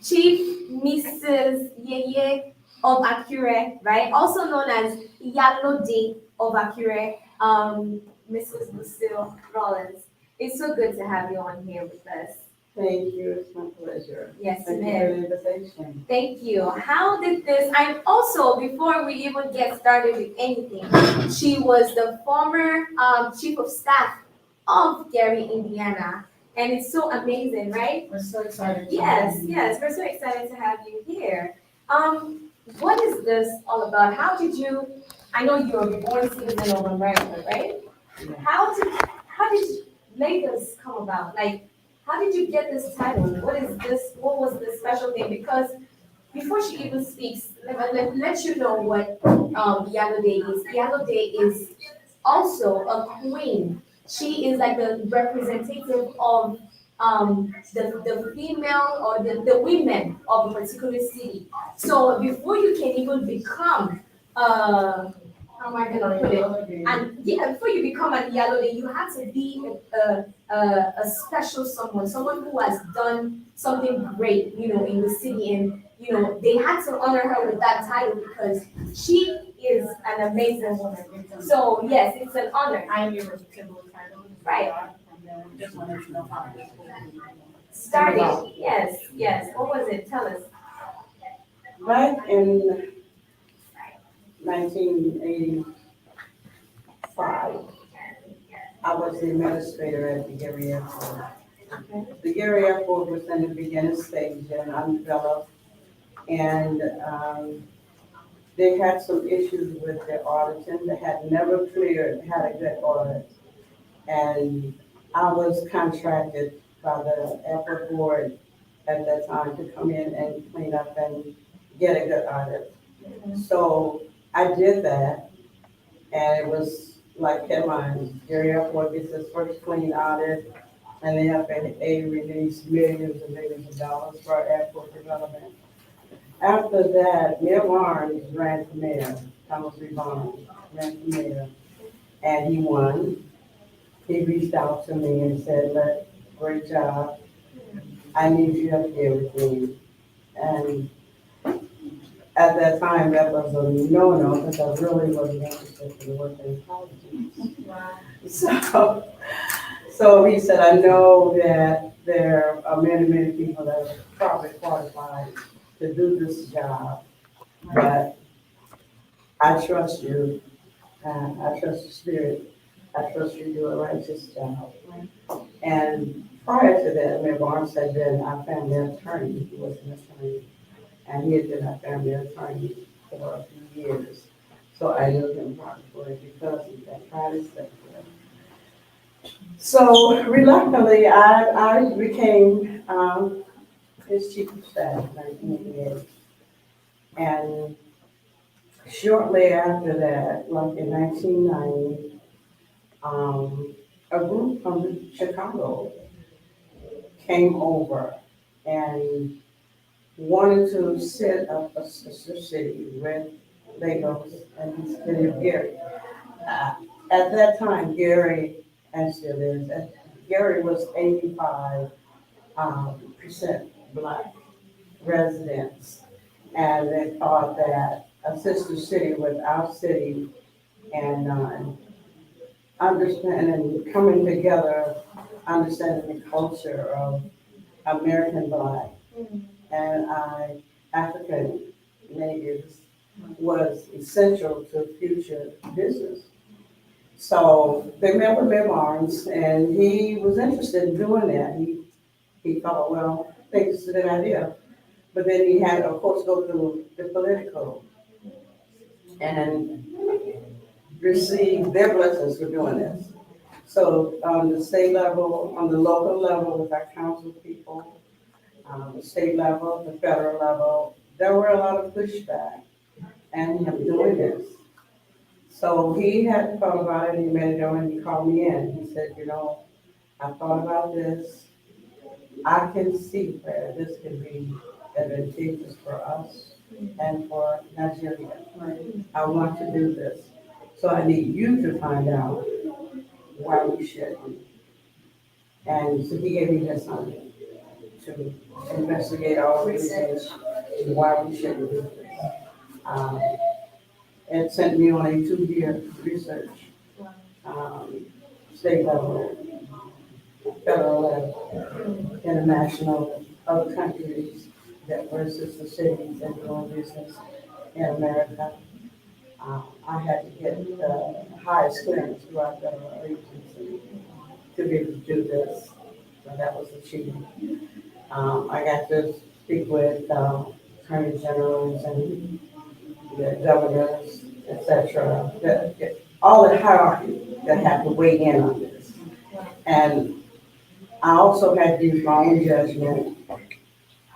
Chief Mrs. Yeye of Akure, right? Also known as Yalode of Akure, Mrs. Lucille Rollins. It's so good to have you on here with us. Thank you. It's my pleasure. Yes, Thank you for ma'am. the invitation. Thank you. How did this? And also, before we even get started with anything, she was the former chief of staff of Gary, Indiana, and it's so amazing, right? We're so excited. Yes, yes, we're so excited to have you here. What is this all about? How did you? I know you're a born citizen of America, right? Yeah. How did Lagos come about? Like, how did you get this title? What is this? What was the special thing? Because before she even speaks, let you know what Yalode is. Yalode is also a queen. She is like the representative of the female or the women of a particular city. So before you can even become how am I gonna put it? And yeah, before you become an Yalode, you have to be a special someone, someone who has done something great, in the city, and they had to honor her with that title because she is an amazing woman. So yes, it's an honor. I am your typical title. Right. And then just wanted to know how this whole thing Started, yes, yes. What was it? Tell us. Back in 1985, I was the administrator at the Gary Airport. Okay. The Gary Airport was in the beginning stage and undeveloped, and they had some issues with their auditing. They had never had a good audit. And I was contracted by the airport board at that time to come in and clean up and get a good audit. So I did that, and it was like headlines, Gary Airport gets its first clean audit, and the FAA released millions and millions of dollars for airport development. After that, Mayor Barnes ran for mayor, Thomas B. Barnes ran for mayor, and he won. He reached out to me and said, great job, I need you up here with me. And at that time, that was a no-no, because I really wasn't interested in working in politics. Wow. So he said, I know that there are many, many people that are probably qualified to do this job, but I trust you, I trust your spirit, I trust you do a righteous job. And prior to that, Mayor Barnes had been our family attorney, he was an attorney, and he had been our family attorney for a few years. So I knew him probably because of that private sector. So reluctantly, I became his chief of staff in 1988. And shortly after that, like in 1990, a group from Chicago came over and wanted to set up a sister city with Lagos and the city of Gary. At that time, Gary, and still is, Gary was 85% Black residents. And they thought that a sister city with our city and understanding, coming together, understanding the culture of American Black and African natives was essential to future business. So they met with Mayor Barnes, and he was interested in doing that. He thought, well, I think it's a good idea. But then he had, of course, go through the political and receive their blessings for doing this. So on the state level, on the local level with our council people, the state level, the federal level, there were a lot of pushback and him doing this. So he had thought about it, he made it on, and he called me in. He said, I thought about this. I can see where this can be advantageous for us and for Nigeria. I want to do this. So I need you to find out why we shouldn't. And so he gave me the assignment to investigate all the reasons why we shouldn't do this. Um, it sent me on a 2-year research, um, state level, federal level, international, other countries that versus the cities that doing business in America. I had to get the highest clearance through our federal agency to be able to do this. So that was achieved. I got to speak with attorney generals and the governors, et cetera, all the hierarchy that had to weigh in on this. And I also had to use my own judgment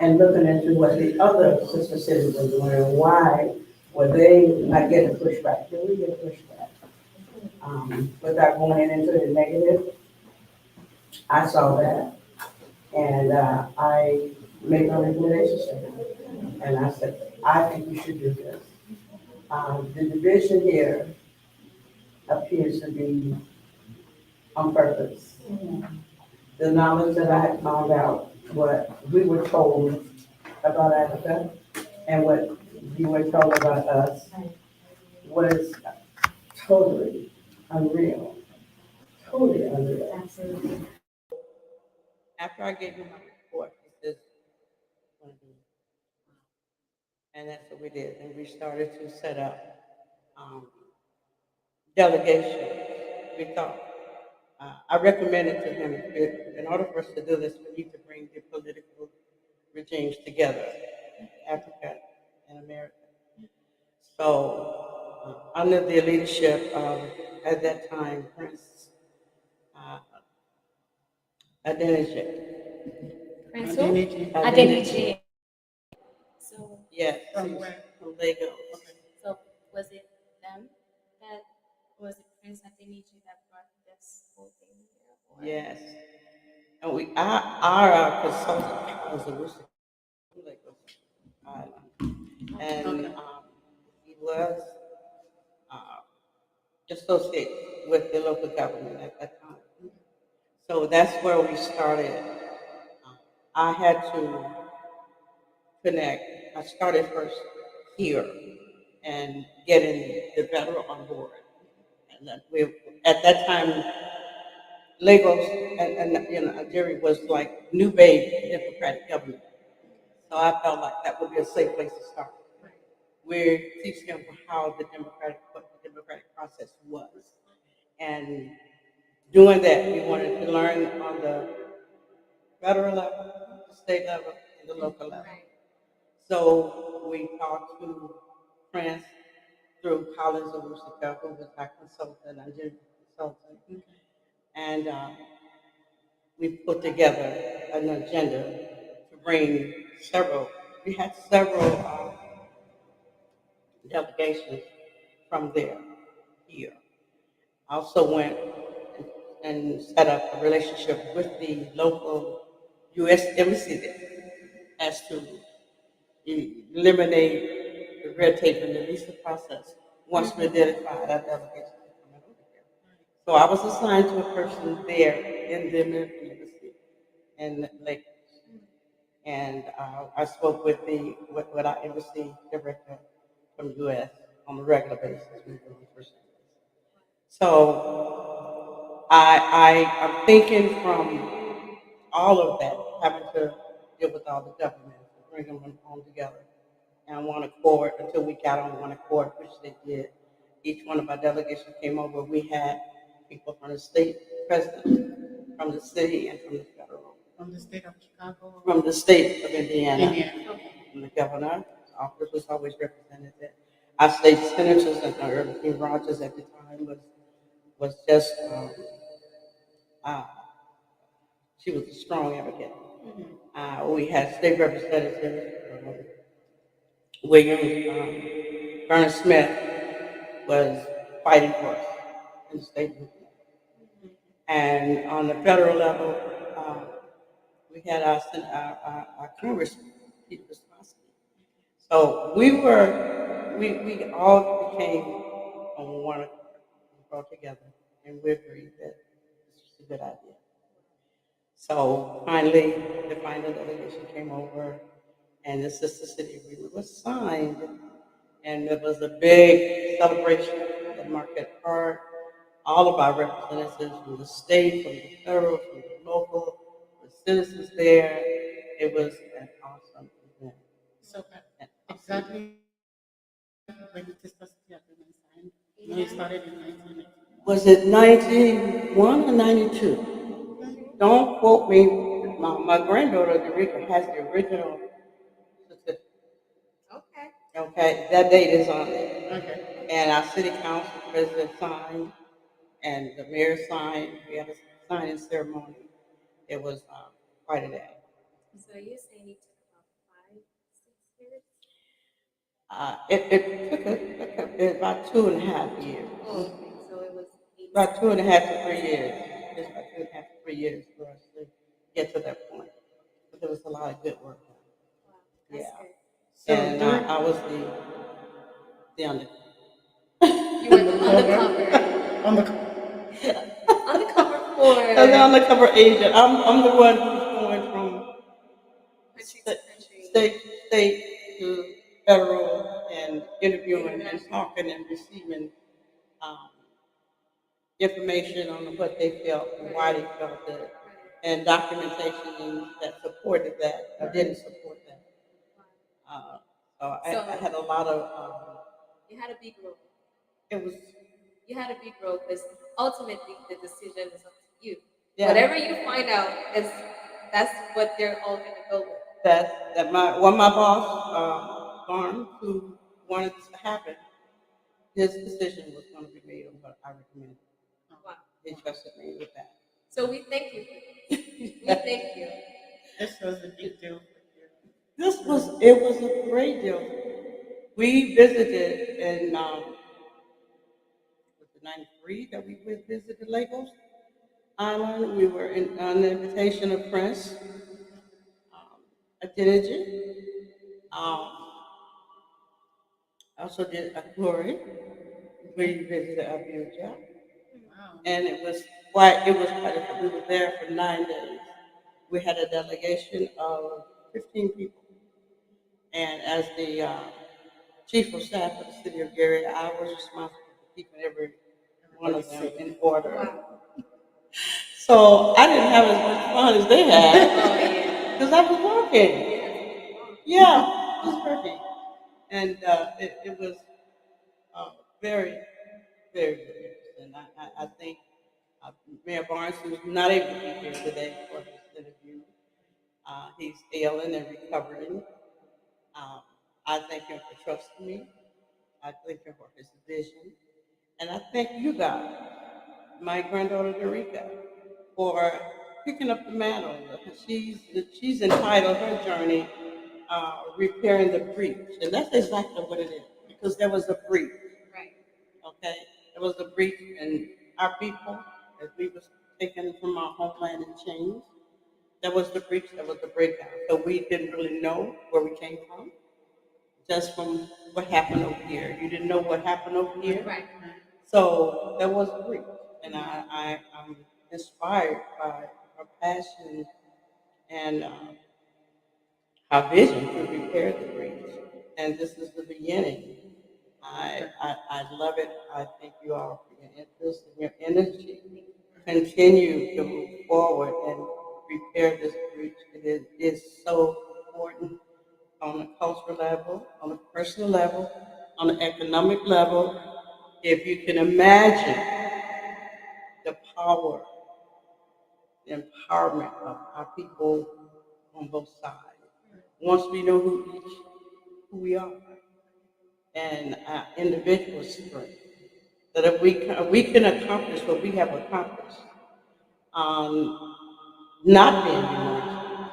and looking into what the other sister cities are doing and why were they not getting pushback. Did we get pushback? Without going into the negative, I saw that and I made my recommendations to them. And I said, I think we should do this. The division here appears to be on purpose. The knowledge that I had found out, what we were told about Africa and what you were told about us was totally unreal. Totally unreal. Absolutely. After I gave you my report, he says, and that's what we did. And we started to set up um, delegations. We thought, I recommended to him, in order for us to do this, we need to bring the political regimes together, Africa and America. So, under the leadership of, at that time, Prince uh, Adeniji. Prince who? Adenichi. So Yes, From where? from Lagos. Okay. so was it them that was it Prince Adenichi that brought this whole thing here? Or? Yes. And our consultant was a Rooster from Lagos Island. And Okay. he was uh, associated with the local government at that time. So that's where we started. I had to connect. I started first here and getting the federal on board. And then we, at that time, Lagos and Nigeria was like new baby democratic government. So I felt like that would be a safe place to start. We're teaching them how what the democratic process was. And doing that, we wanted to learn on the federal level, the state level, and the local level. So we talked to France through Collins of Worcester, who was our consultant, Nigerian consultant, and we put together an agenda to bring several. We had several delegations from there here. I also went and set up a relationship with the local U.S. embassy there as to eliminate the red tape in the visa process once we identified our delegation coming over here. So I was assigned to a person there in the American embassy in Lake. And I spoke with with our embassy director from the U.S. on a regular basis. We were on first name basis. So I'm thinking from all of that, having to deal with all the governments, bring them on together and one accord until we got on one accord, which they did. Each one of our delegations came over. We had people from the state president, from the city, and from the federal. From the state of Chicago. From the state of Indiana, Indiana. Okay. and the governor's office was always represented there. Our state senators and Irving Rogers at the time was just uh, she was a strong advocate. We had state representatives, William Vernon Smith was fighting for us in the state movement. And on the federal level, um, we had our congressman, Peter Wisconsin. So we all became on one accord, we brought together, and we agreed that this was a good idea. So finally, the final delegation came over, and the sister city agreement was signed, and it was a big celebration at Marquette Park. All of our representatives from the state, from the federal, from the local, the citizens there. It was an awesome event. So An awesome. exactly when the sister city agreement signed, no, it started in 1980. Was it 91 or 92? Don't quote me. My granddaughter, Eureka, has the original certificate. Okay. Okay, that date is on there. Okay. And our city council president signed, and the mayor signed. We had a signing ceremony. It was quite a day. So you're saying it took about 5, 6 years? It took about 2.5 years. Oh, okay. So it was eight. About 2.5 to 3 years. It's about 2.5 to 3 years for us to get to that point. But there was a lot of good work done. Wow, that's Yeah. good. So And during I was the under. You were on the cover. on the On the cover I was the for undercover agent. I'm the one who's going from country to sta- country. state state to federal and interviewing and talking and receiving um, information on what they felt and why they felt it, and documentation that supported that or didn't support that. Uh, I So had a lot of, you had a big role. it was, You had a big role because ultimately the decision is up to you. yeah, Whatever you find out is that's what they're all gonna go with. my boss, Barnes, who wanted this to happen, his decision was going to be made on what I recommended. Wow. He trusted me with that. So we thank you for this. We thank you. this was a big deal for you. It was a great deal. We visited in, was it 93 that we visited Lagos Island. We were on the invitation of Prince, Adeniji. Also did a glory. We visited Abuja. Wow. And it was quite we were there for 9 days. We had a delegation of 15 people. And as the chief of staff of the city of Gary, I was responsible for keeping every one of them in order. Wow. So I didn't have as much fun as they had Oh yeah. because I was working. Yeah, I was working. And it was uh, very, very, very interesting. I think Mayor Barnes, who's not able to be here today for this interview, he's ailing and recovering. Um, I thank him for trusting me. I thank him for his vision. And I thank you guys, my granddaughter Dorica, for picking up the mantle. She's entitled her journey, repairing the breach. And that's exactly what it is, because there was a breach. Right. Okay? There was a breach in our people as we was taken from our homeland in chains. There was the breach, there was the breakdown. So we didn't really know where we came from, just from what happened over here. You didn't know what happened over here. Right. So there was a breach. And I'm inspired by her passion and her vision to repair the breach. And this is the beginning. I love it. I thank you all for your interest and your energy. Continue to move forward and repair this breach. Is so important on a cultural level, on a personal level, on an economic level. If you can imagine the power, the empowerment of our people on both sides. Once we know who we are and our individual strength, that if we can accomplish what we have accomplished, um, not being emotional.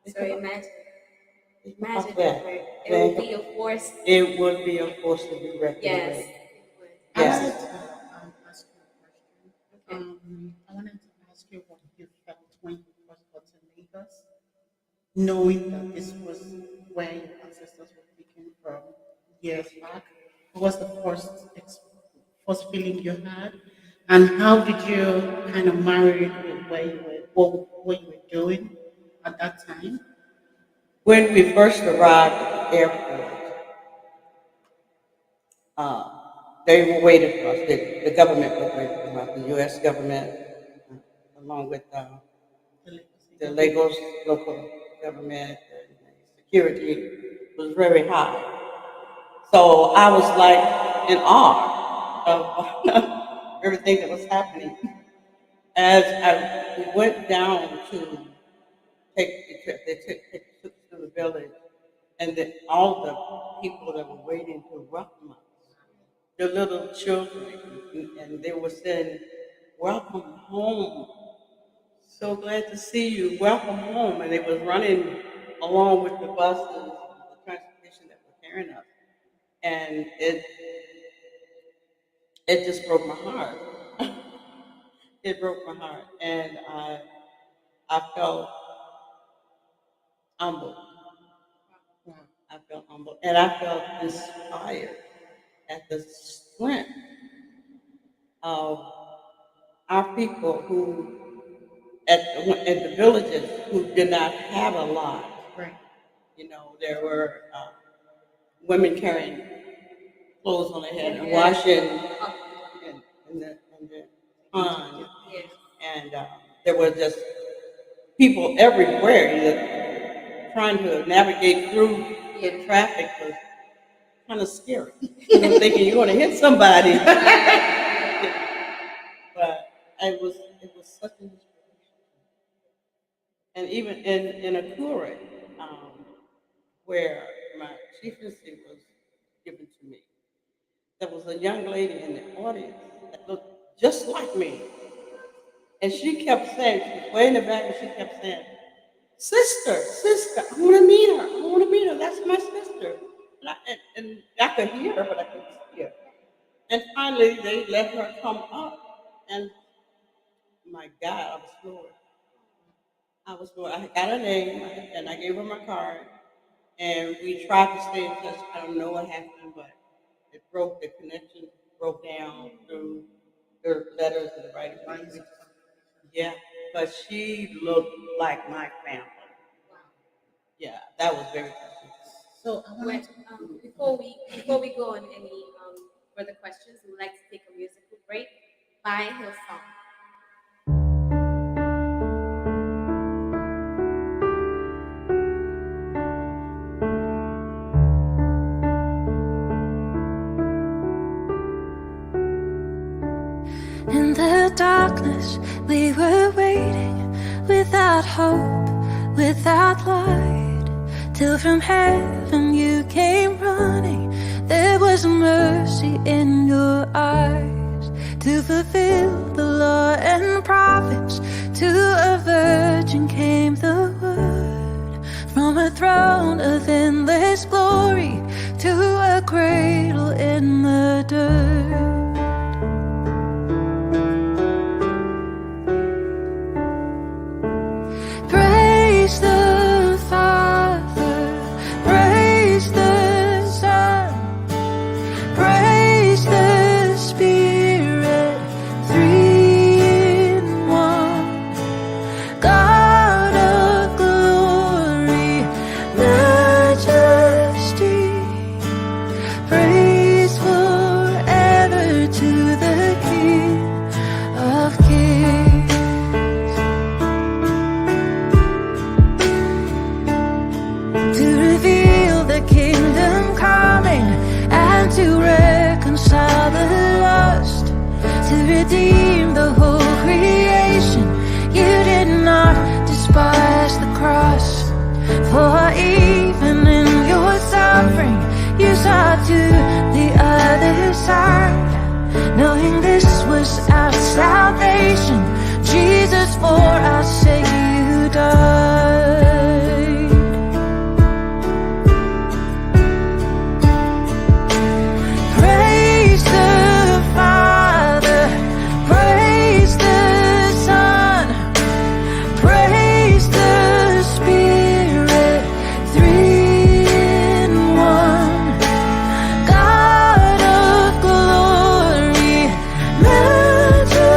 Think So about, imagine, think imagine about if that. it would be a force. It would be a force to be reckoned Yes, with. it would. I wanted Yes. to ask you a question. Okay. I wanted to ask you what you felt when you first got to Lagos, knowing that this was where your ancestors were taken from years back. What was the first feeling you had? And how did you kind of marry it with what you were doing at that time? When we first arrived at the airport, uh, they were waiting for us. The government was waiting for us, the U.S. government, along with the Lagos local government, and security was very high. So I was like in awe of everything that was happening. We went down to take the trip, took us to the village, and then all the people that were waiting to welcome us, the little children, and they were saying, "Welcome home. So glad to see you. Welcome home." And they was running along with the buses, the transportation that was carrying us, and it just broke my heart. It broke my heart, and I felt humbled. Wow. I felt humbled, and I felt inspired at the strength of our people who at the villages who did not have a lot. Right. You know, there were women carrying clothes on their head and washing in the pond, Yes. and there were just people everywhere. Trying to navigate through the traffic was kind of scary. Thinking you're going to hit somebody. But it was such an inspiration. And even in Akure, where my chieftaincy was given to me, there was a young lady in the audience that looked just like me. And she kept saying, she was way in the back, and she kept saying, "Sister, sister, I want to meet her. I want to meet her. That's my sister." And I could hear her, but I couldn't see her. And finally, they let her come up. And my God, I was floored. I was floored. I got her name, and I gave her my card. And we tried to stay in touch. I don't know what happened, but the connection broke down through the letters and the writing. Yeah, but she looked like my family. Yeah, that was very touching. So I When, wanted to. before we go on any further questions, we would like to take a musical break by Hillsong. In the darkness, we were waiting without hope, without light, till from heaven you came running. There was mercy in your eyes to fulfill the law and prophets. To a virgin came the word from a throne of endless glory to a cradle in the dirt. Praise the Father, praise the Son, praise the Spirit, three in one. God of glory, majesty, praise forever to the King of Kings. To reveal the kingdom coming and to reconcile the lost, to redeem the whole creation. You did not despise the cross, for even in your suffering you saw to the other side, knowing this was our salvation. Jesus, for our sake you died. Praise the Father, praise the Son, praise the Spirit, three in one. God of glory, majesty,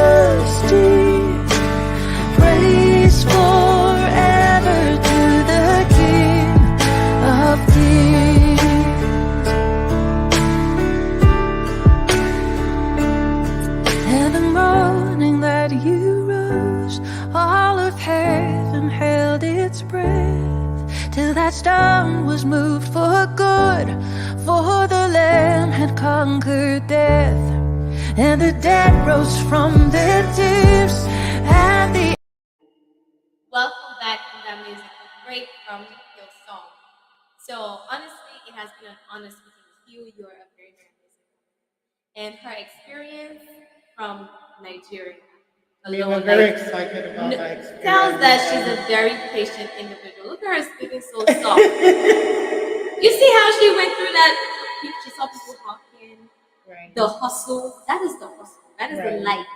till that stone was moved for good. For the Lamb had conquered death, and the dead rose from their tears, and the Welcome back from that music, a great Hill song. So honestly, it has been an honor speaking with you. You're a very great musician, and her experience from Nigeria We were alone, very like, excited about that tells experience. that she's a very patient individual. Look at her speaking so soft. You see how she went through that? She saw people talking, Right. the hustle. That is the hustle. That is the Right. life.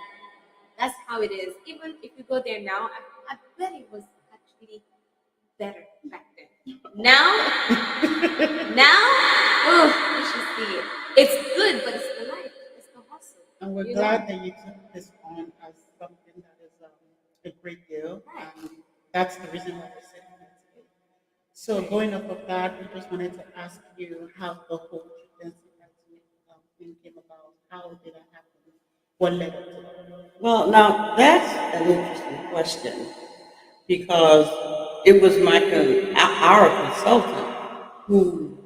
That's how it is. Even if you go there now, I bet it was actually better back then. Now, oh, you should see it. It's good, but it's the life. It's the hustle. And we're you glad know? that you took this on as something that is a great deal. Right. And that's the reason why we're sitting here today. So going off of that, we just wanted to ask you how the whole chieftaincy thing came about. How did it happen? What led up to that? Well, now that's an interesting question because it was our consultant who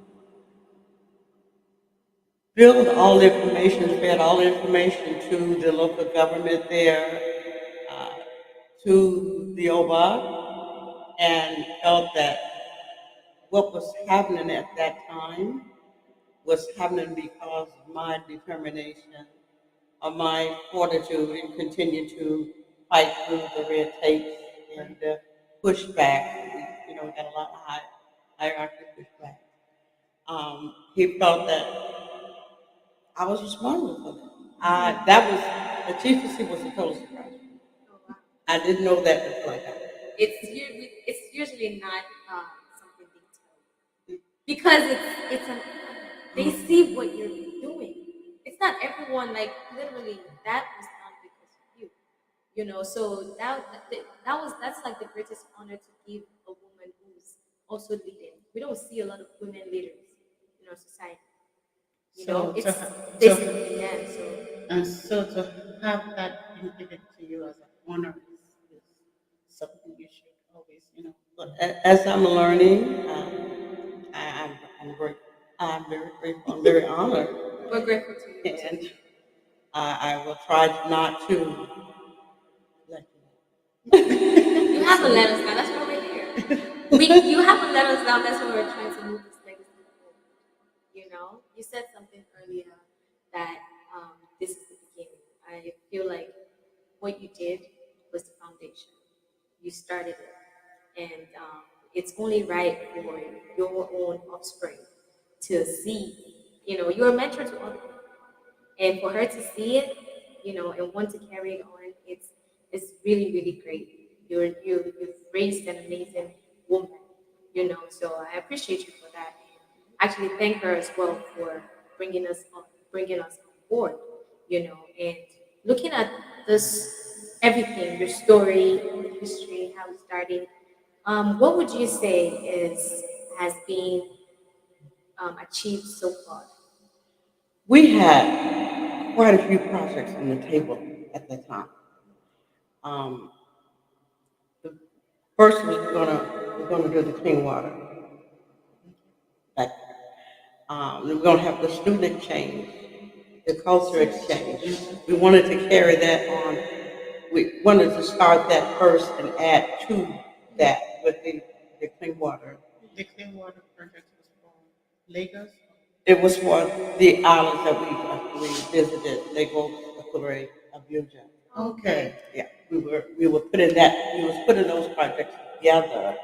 filled all the information, fed all the information to the local government there, uh, to the OBA, and felt that what was happening at that time was happening because of my determination, of my fortitude, and continue to fight through the red tape and push back. We got a lot of hierarchy pushback. He felt that I was responsible for that. That was the chieftaincy was a total surprise. I didn't know that before I got there. It's usually not something they tell you because they see what you're doing. It's not everyone, like, literally that was done because of you. So that's like the greatest honor to give a woman who's also leading. We don't see a lot of women leaders in our society. So It's to ha- basically them. So and so to have that being given to you as an honor is something you should always, But as I'm learning, I'm grateful. I'm very grateful. I'm very honored, we're grateful to you. and I will try not to let You haven't let us down. That's why we're here. You haven't let us down. That's why we're trying to move this legacy forward. You said something earlier that this is the beginning. I feel like what you did was the foundation. You started it, and it's only right for your own offspring to see. You're a mentor to other people, and for her to see it, and want to carry it on, it's really, really great. You've raised an amazing woman, So I appreciate you for that. And actually, thank her as well for bringing us on board, and looking at this everything, your story, the history, how it started. What would you say has been achieved so far? We had quite a few projects on the table at that time. Um, the first was we're gonna do the clean water. Back we're gonna have the student exchange, the culture exchange. We wanted to carry that on. We wanted to start that first and add to that with the clean water. the clean water project was for Lagos. It was for the islands that we visited, Lagos, Akure, Abuja. Okay. Yeah, we were putting those projects together,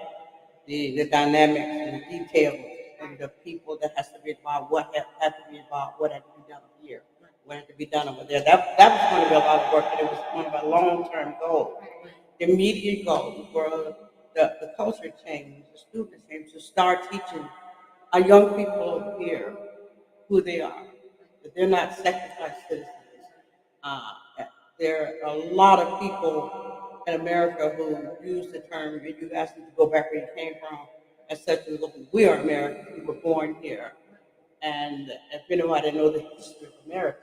the dynamics and the details and the people that has to be involved, what had to be involved, what had to be done here, what had to be done over there. That was going to be a lot of work, and it was one of our long-term goals. The immediate goal for the culture change, the student change, to start teaching our young people here who they are, that they're not sacrificed citizens. Uh, there are a lot of people in America who use the term, if you ask them to go back where you came from, and such as, look, we are Americans, we were born here. And if anybody knows the history of America,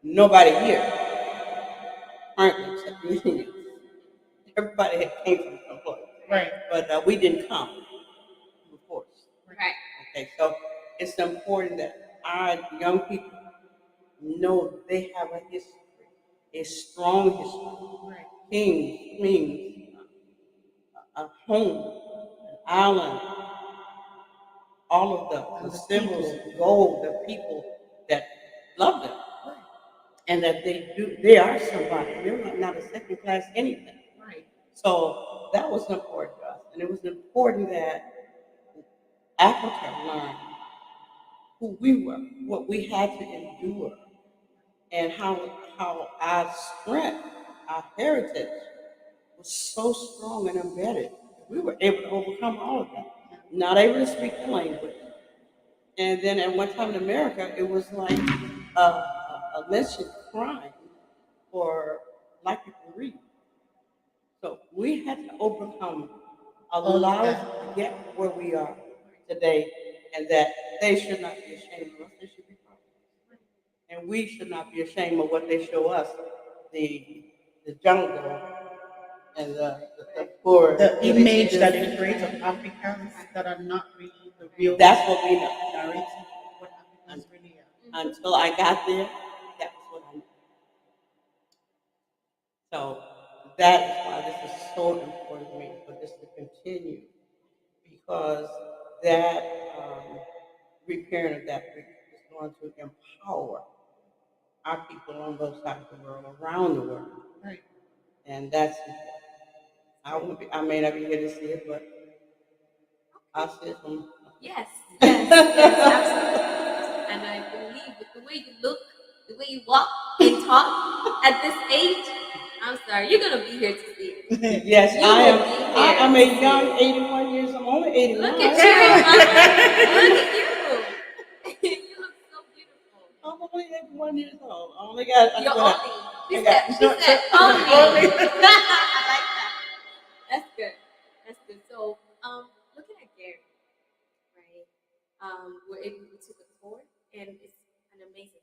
nobody here, currently, except me, everybody had came from someplace. Right. But we didn't come. We were Okay, so it's important that our young people know they have a history, a strong history. Right. Kings, queens, a home, an island, all of And the the symbols, people. gold, the people that love them, and that they are somebody. They're not a second class anything. Right. So that was important to us, and it was important that Africa learned who we were, what we had to endure, and how our strength, our heritage was so strong and embedded. We were able to overcome all of that. Not able to speak the language. And then at one time in America, it was like a lynching crime for black people to read. So we had to overcome a All of lot that. to get where we are today, and that they should not be ashamed of us. They should be proud. And we should not be ashamed of what they show us, the jungle and the poor. The image that it creates of Africans that are not really the real That's what we know. narrative of what Africans really are. Until I got there, that was what I knew. So that is why this is so important to me for this to continue, because that repairing of that bridge is going to empower our people on both sides of the world, around the world. Right. And that's important. I may not be here to see it, but I'll see it from. Yes, yes, yes, absolutely. And I believe with the way you look, the way you walk and talk at this age, I'm sorry, you're gonna be here to see it. Yes, You I will am. be here I'm to a see young it. 81 years. I'm only 81. Look at you, look at you. You look so beautiful. I'm only 81 years old. I only got. You're what only. I She got- said only. I like that. That's good. That's good. So, looking at Gary, right? We're able to took a tour, and it's an amazing,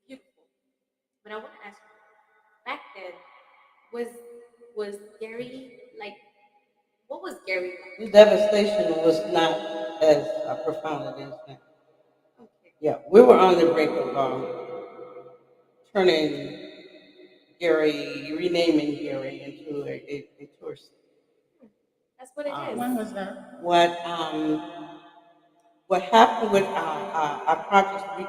beautiful. But I want to ask you, back then, was was Gary like? What was Gary The like? devastation was not as profound as it is now. Okay. Yeah, we were on the brink of turning Gary, renaming Gary into a tourist. That's what it is. When was that? What happened with our projects? We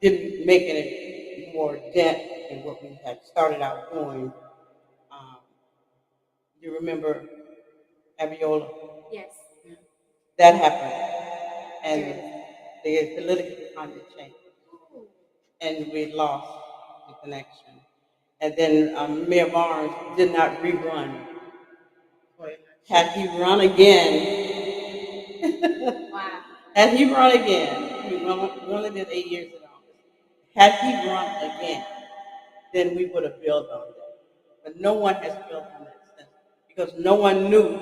didn't make any more dent in what we had started out doing. Um, you remember Aviola? Yes. That happened, and the political climate changed, Ooh. and we lost the connection. And then Mayor Barnes did not rerun. For election. Had he run again, Wow. had he run again, we only did 8 years in office. Had he run again, then we would have built on that. But no one has built on that since, because no one knew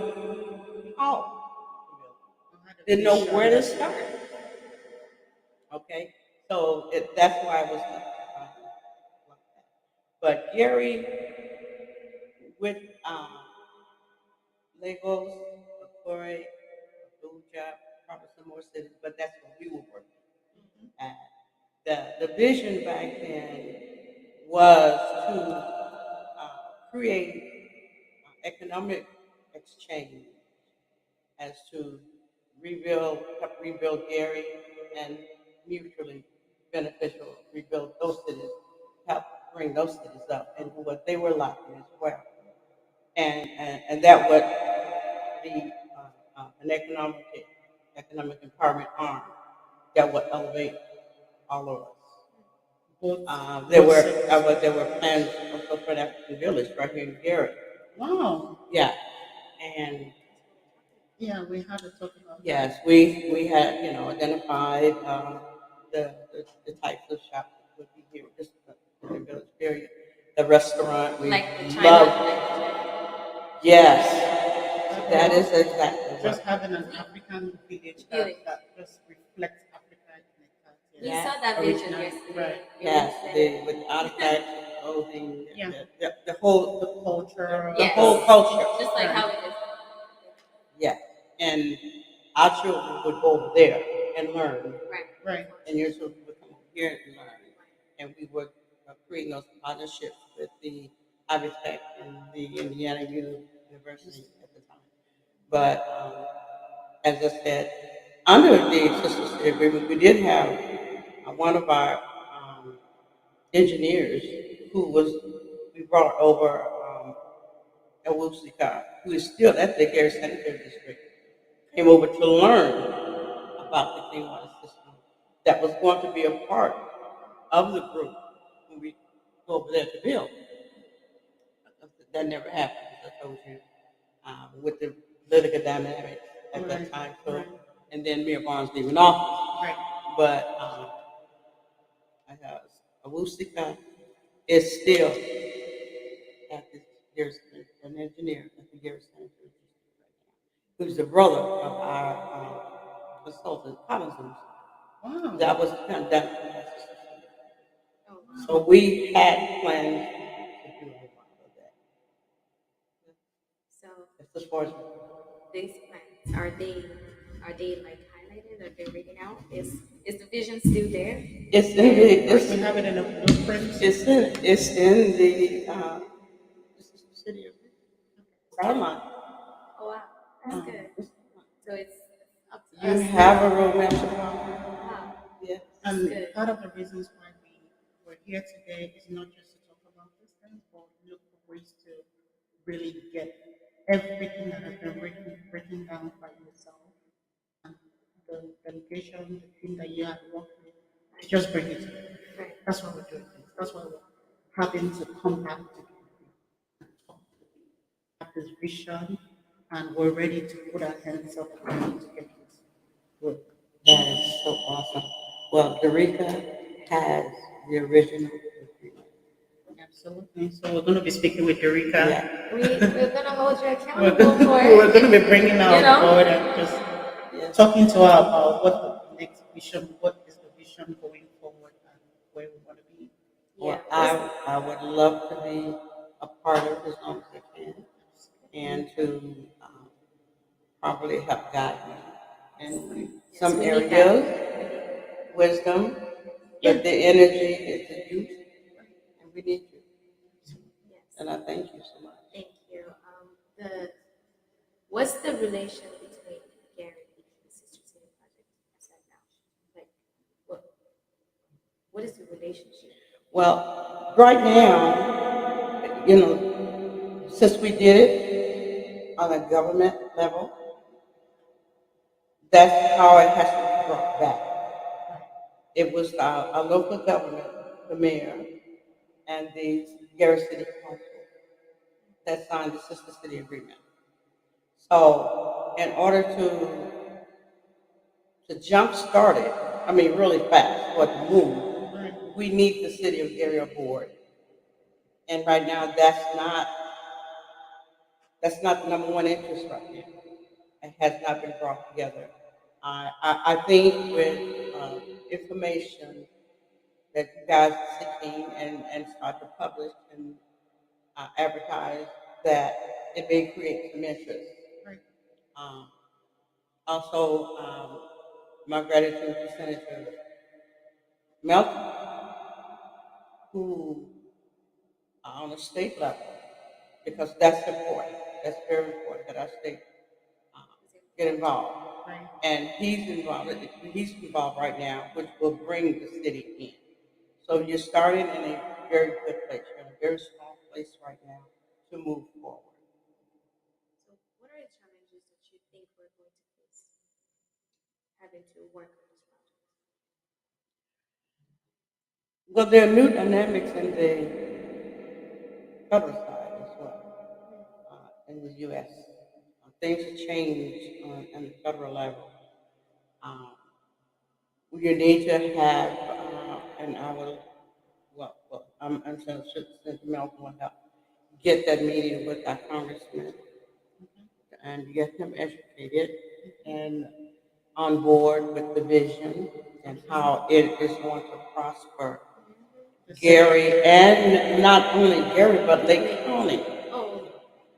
how to build. You had a Didn't know vision. where to start. Okay, so that's why it was like that. But Gary, with Lagos, Akure, Abuja, probably some more cities, but that's what we were working at. The vision back then was to create economic exchange, as to help rebuild Gary, and mutually beneficial rebuild those cities, help bring those cities up and what they were lacking as well. And that would be an economic empowerment arm that would elevate all of us. Both. There were plans also for an African village right here in Gary. Wow. Yeah, and Yeah, we had to talk about yes, we had identified the types of shops that would be here, just in the village area. The restaurant we Like the China. love. Yes, that. that is exactly Just right. having an African village that just reflects Africa in a We Yeah. saw that vision Original, yesterday. right. Yes, It was, with artifacts, clothing, Yeah. the whole The culture. the Yes. whole culture. just like how it is. Yeah, and our children would go over there and learn, Right. and your children would come over here and learn. And we were creating those partnerships with the Ivy Tech and the Indiana University at the time. But as I said, under the Sister City Agreement, we did have one of our engineers who was, we brought over a Wusika, who is still at the Gary Sanitary District, came over to learn about the clean water system that was going to be a part of the group when we go over there to build. That never happened, as I told you, with the political dynamics at that time. So, Right. and then Mayor Barnes leaving office. Right. But I have Awusika is still at the there's an engineer at the Gary Center, who's the brother of our consultant, Collins. Wow. That was kind of done. Oh, So we had plans to do a lot of that. so As far as these plans, are they like highlighted? Are they written out? Is the vision still there? it's in the We have it in a blueprint. it's in the city of Brownline. Oh wow, that's good. So it's up to You us. have a roadmap to follow. Wow, Yes. And good. part of the reasons why we're here today is not just to talk about these things, but look for ways to really get everything that has been written down by yourself and the delegation, the team that you have worked with, to just bring it together. Right. That's why we're doing this. That's why we're having to come back together and talk, have this vision, and we're ready to put our hands up and to get this work. That is so awesome. Well, Dorica has the original agreement. Absolutely. So we're going to be speaking with Eureka. Yeah. We're gonna hold you We're accountable going, for it. we're going to be bringing our You know? board and just Yes. talking to her about what the next vision, what is the vision going forward, and where we want to be. Yeah. Well, I would love to be a part of it as long as I can, and to probably help guide me in some we need areas, that. wisdom, but the energy is the youth, and we need you. Yes. And I thank you so much. Thank you. What's the relation between Gary and the Sister City Project as of now? Like, what is the relationship? Well, right now, since we did it on a government level, that's how it has to be brought back. It was our local government, the mayor, and the Gary City Council that signed the Sister City Agreement. So, in order to jumpstart it, I mean, really fast, or to move, we need the City of Gary aboard. And right now, that's not the number one interest right now. It has not been brought together. I think with information that you guys are seeking and start to publish and advertise, that it may create some interest. Um, Also, my gratitude to Senator Melton, who on a state level, because that's important. That's very important that our state get involved. Right. And he's involved right now, which will bring the city in. So you're starting in a very good place. You're in a very strong place right now to move forward. So, what are the challenges that you think we're going to face having to work on this project? Well, there are new dynamics in the federal side as well, in the U.S. Things have changed on the federal level. Um, you need to have, and I will, I'm Senator Melton will help get that meeting with our congressman and get him educated and on board with the vision and how it is going to prosper Gary, and not only Gary, but Lake County. Oh,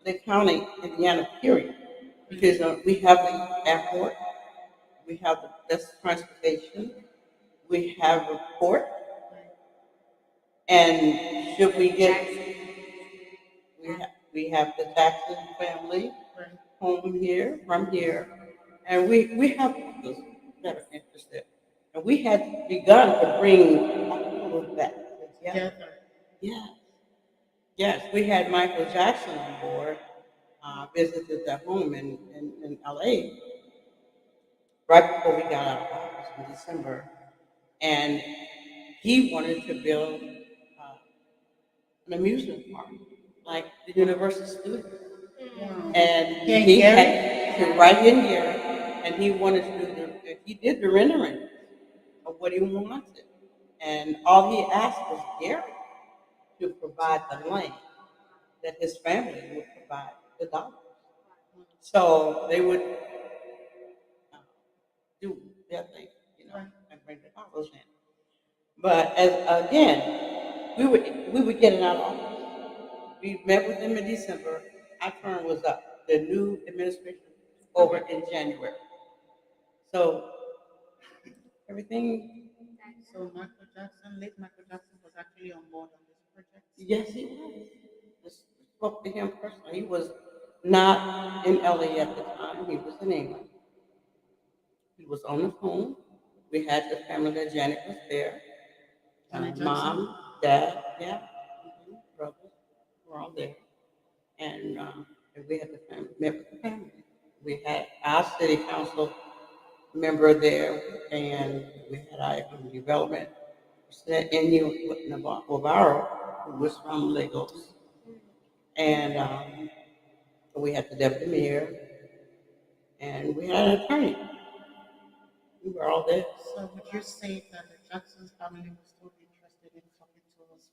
Lake County, Indiana, period. Because we have the airport, We have the best transportation. We have a port. And should we get, we have the Jackson family Right. home here, from here. And we have others that are interested. And we had begun to bring all of that together. Together. Yes, yes, we had Michael Jackson on board, visited their home in LA right before we got out of office in December. And he wanted to build an amusement park, like the Universal Studios. Wow. And Here in he Gary? had to right in here, and he wanted to do he did the rendering of what he wanted. And all he asked was Gary to provide the land that his family would provide the dollars. So they would do their thing, Right. and bring the dollars in. But as again, we would get it out of office. We met with them in December. Our term was up. The new administration over in January. So everything, So Michael Jackson, late Michael Jackson was actually on board on this project. yes, he was. Just spoke to him personally. He was not in LA at the time. He was in England. He was on the phone. We had the family that Janet was there. Janet Jackson. Mom, dad, yeah, brothers were all there. And we had the family, met with the family. We had our city council member there, and we had our economic development in Navarro, who was from Lagos, and we had the deputy mayor, and we had an attorney. We were all there. So would you say that the Jackson's family was still interested in talking to us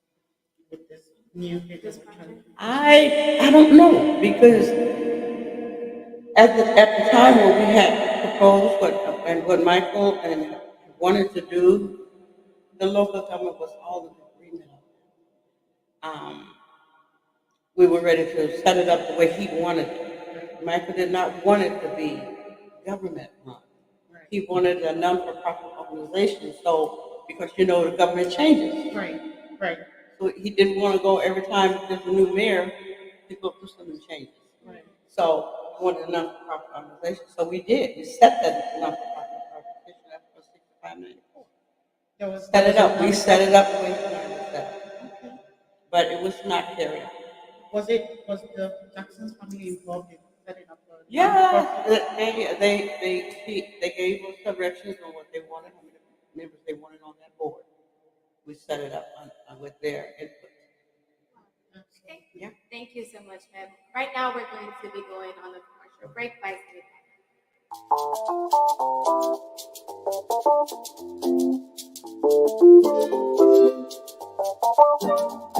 with this new development? I don't know because at the time when we had proposed what Michael and wanted to do, the local government was all in agreement. We were ready to set it up the way he wanted it. Michael did not want it to be government run. Right. He wanted a non-for-profit organization. So because the government changes, Right. Right. so he didn't want to go every time there's a new mayor to go through some changes. Right. So we wanted a non-for-profit organization. So we did. We set that non-for-profit organization up for 6594. There was Set it up. there We was set it up the way he wanted to set it. Okay. But it was not carried out. Was the Jackson's family involved in setting up a Yeah, nonprofit? they gave us directions on what they wanted, how many members they wanted on that board. We set it up with their input. Okay. Yeah. Thank you so much, ma'am. Right now, we're going to be going on a commercial break by Steve.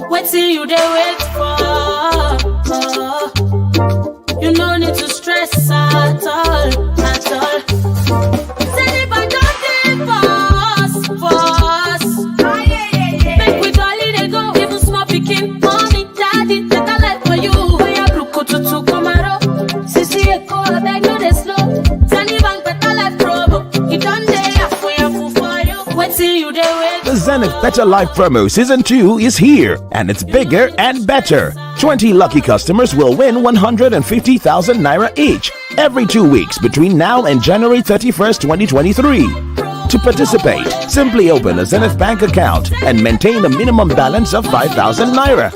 What see you there wait for? You no need to stress at all, at all. Say if I don't for us. Make we jolly they go, even small picking, mommy, daddy, take a life for you. Oya bruku tutu komaro, sisi eko abeg no dey slow. Sani bank better life promo, you done dey yafu for you. What see you there wait? The Zenith Better Life promo season 2 is here, and it's bigger and better. 20 lucky customers will win 150,000 naira each every 2 weeks between now and January 31st, 2023. To participate, simply open a Zenith Bank account and maintain a minimum balance of 5,000 naira.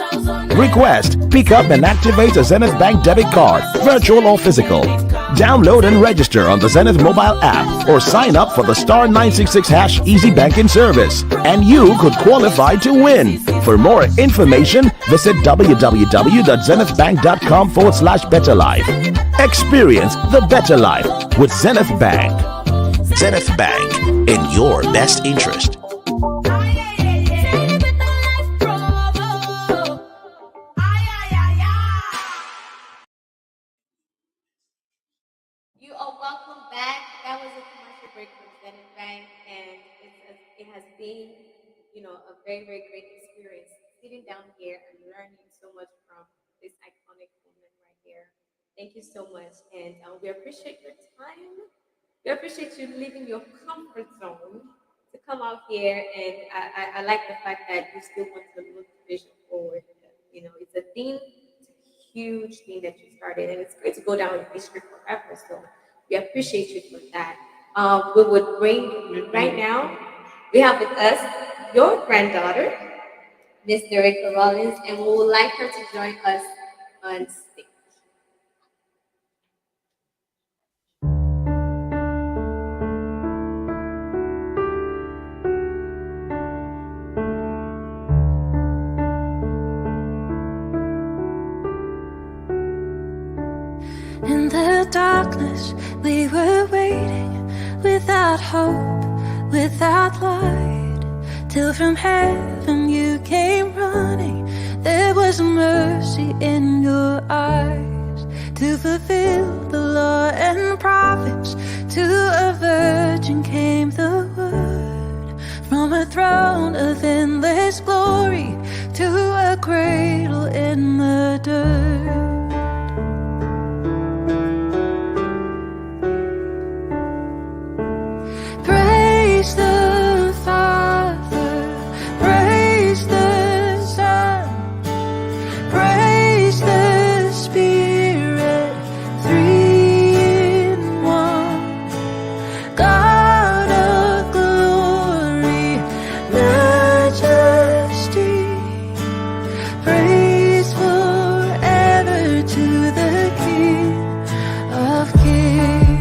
Request, pick up and activate a Zenith Bank debit card, virtual or physical. Download and register on the Zenith mobile app or sign up for the star 966 hash easy banking service, and you could qualify to win. For more information, visit www.zenithbank.com/betterlife. Experience the better life with Zenith Bank. Zenith Bank, in your best interest. You are welcome back. That was a commercial break from Zenith Bank, and it has been, a very, very great experience sitting down here and learning so much from this iconic woman right here. Thank you so much, and we appreciate your time. We appreciate you leaving your comfort zone to come out here, and I like the fact that you still want to move the vision forward. You know, it's a theme, it's a huge thing that you started, and it's great to go down in history forever. So we appreciate you for that. We would bring right now. We have with us your granddaughter, Miss Dereka Rollins, and we would like her to join us on stage. In the darkness, we were waiting without hope, without light, till from heaven you came running. There was mercy in your eyes to fulfill the law and prophets. To a virgin came the word, from a throne of endless glory to a cradle in the dirt. Praise the Father, praise the Son, praise the Spirit, three in one. God of glory, majesty, praise forever to the King of Kings.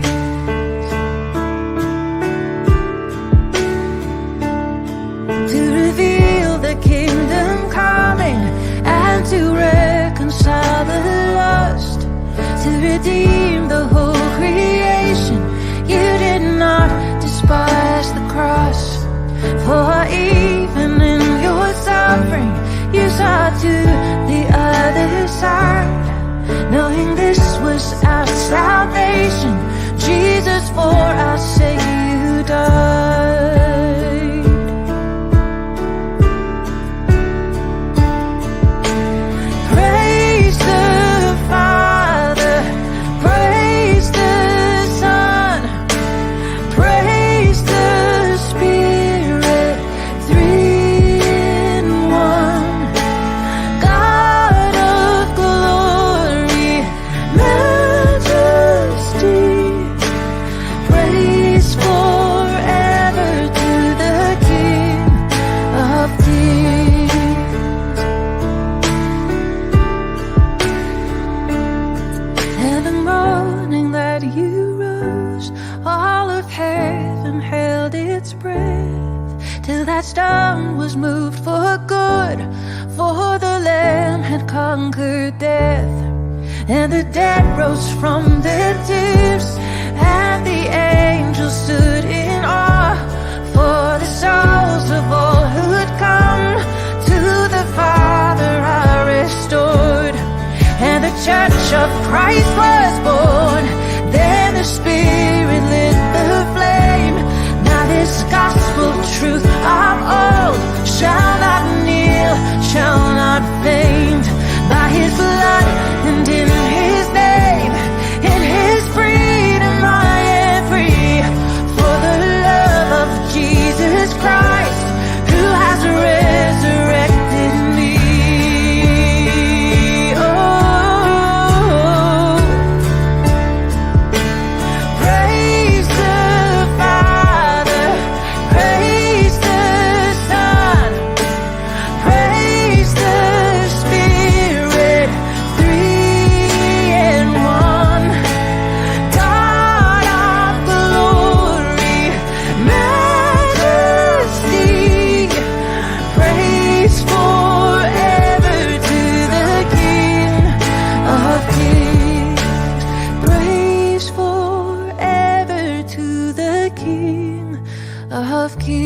To reveal the kingdom coming and to reconcile the lost, to redeem the whole creation. You did not despise the cross, for even in your suffering you saw to the other side, knowing this was our salvation. Jesus, for our sake you died. Praise the Father, praise the Son, praise the Spirit, three in one. God of glory, majesty, praise forever to the King of Kings. And the morning that you rose, all of heaven held its breath, till that stone was moved for good, for the Lamb had conquered death. And the dead rose from their tombs, and the angels stood in awe, for the souls of all who'd come to the Father are restored. And the church of Christ was born. Then the Spirit lit the flame. Now this gospel truth of old shall not kneel, shall not faint. By His blood and in His name, in His freedom I am free. For the love of Jesus Christ, who has resurrected me. Praise the Father, praise the Son, praise the Spirit, three in one. God of glory, majesty, praise forever to the King of Kings. Praise forever to the King of Kings.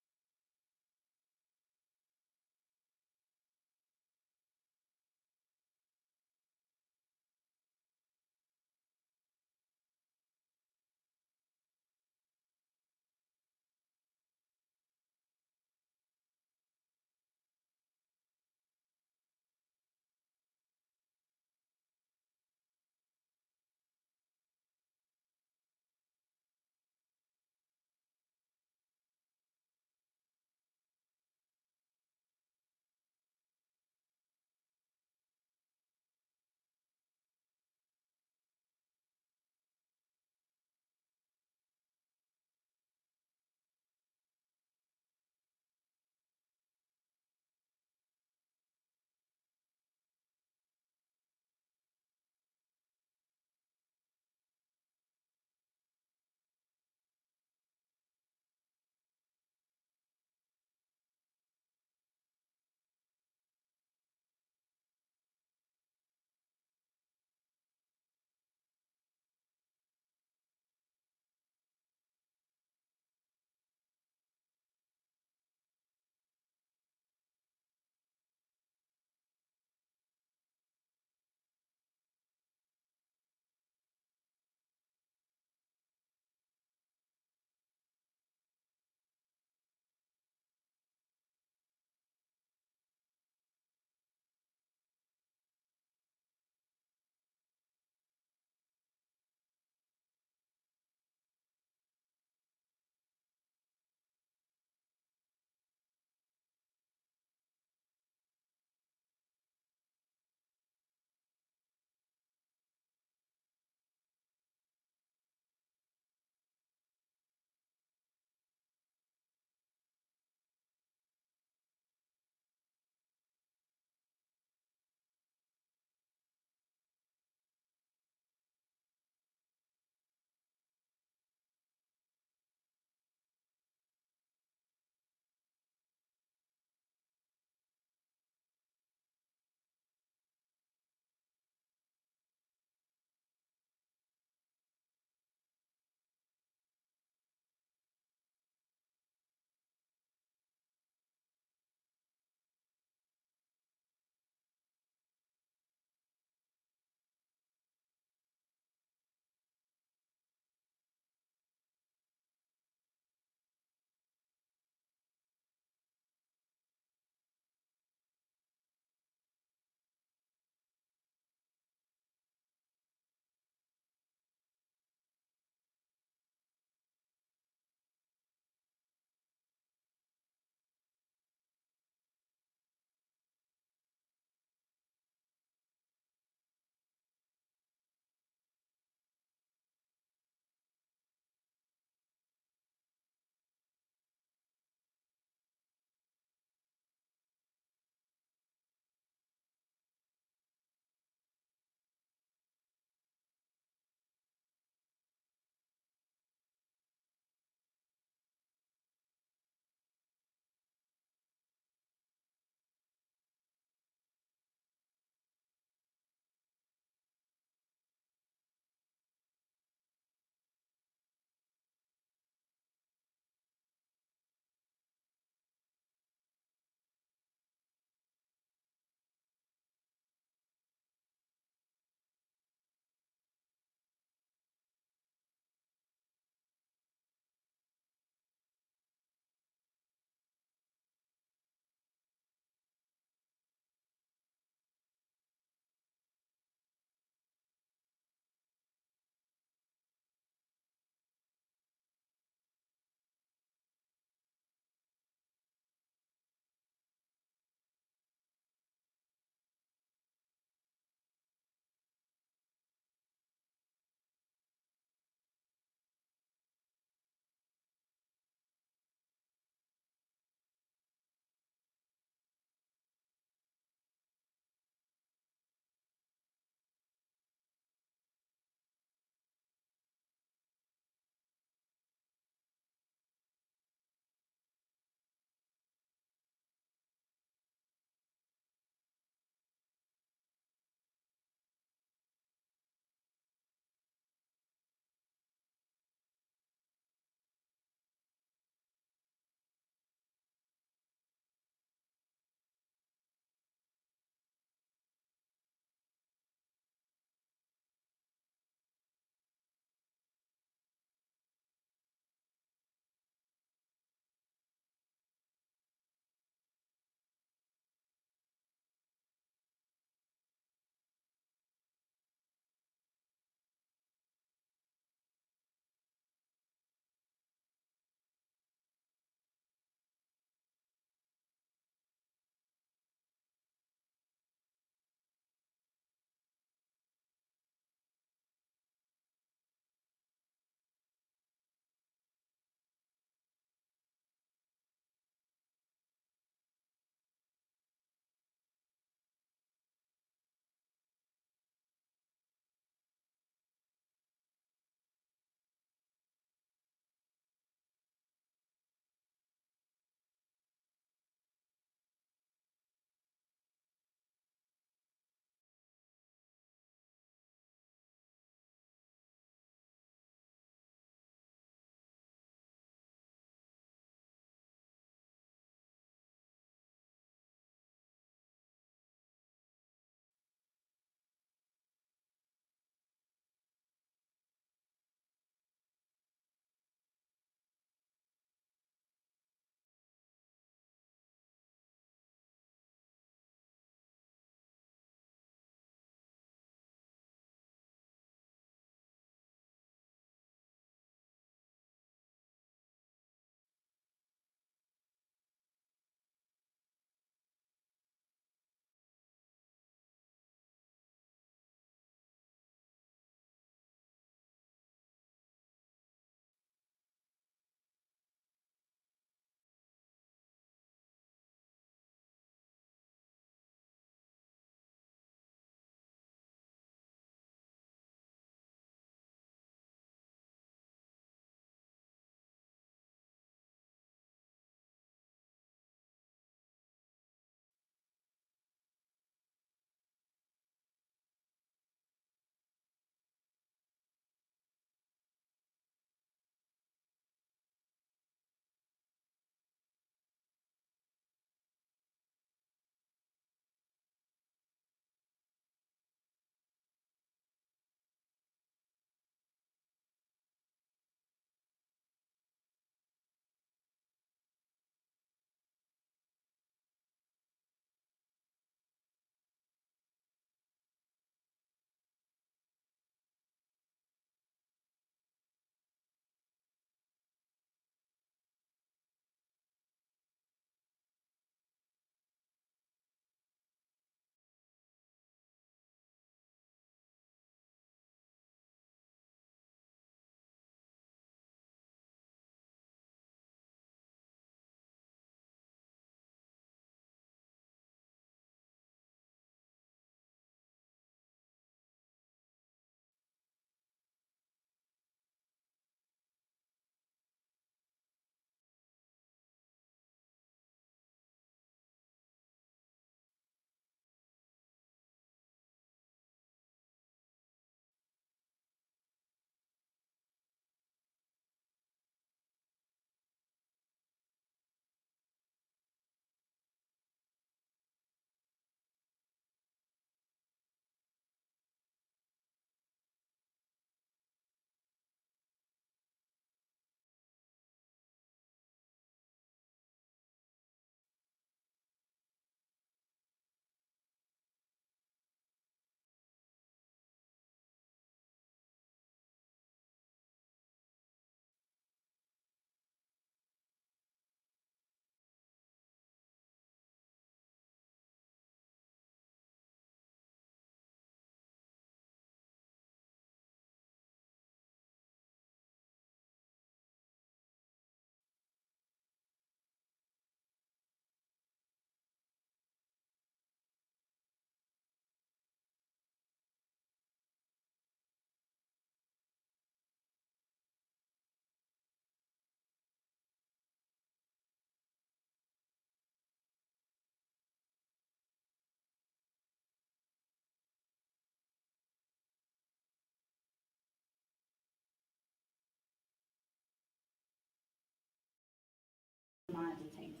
minds are tainted.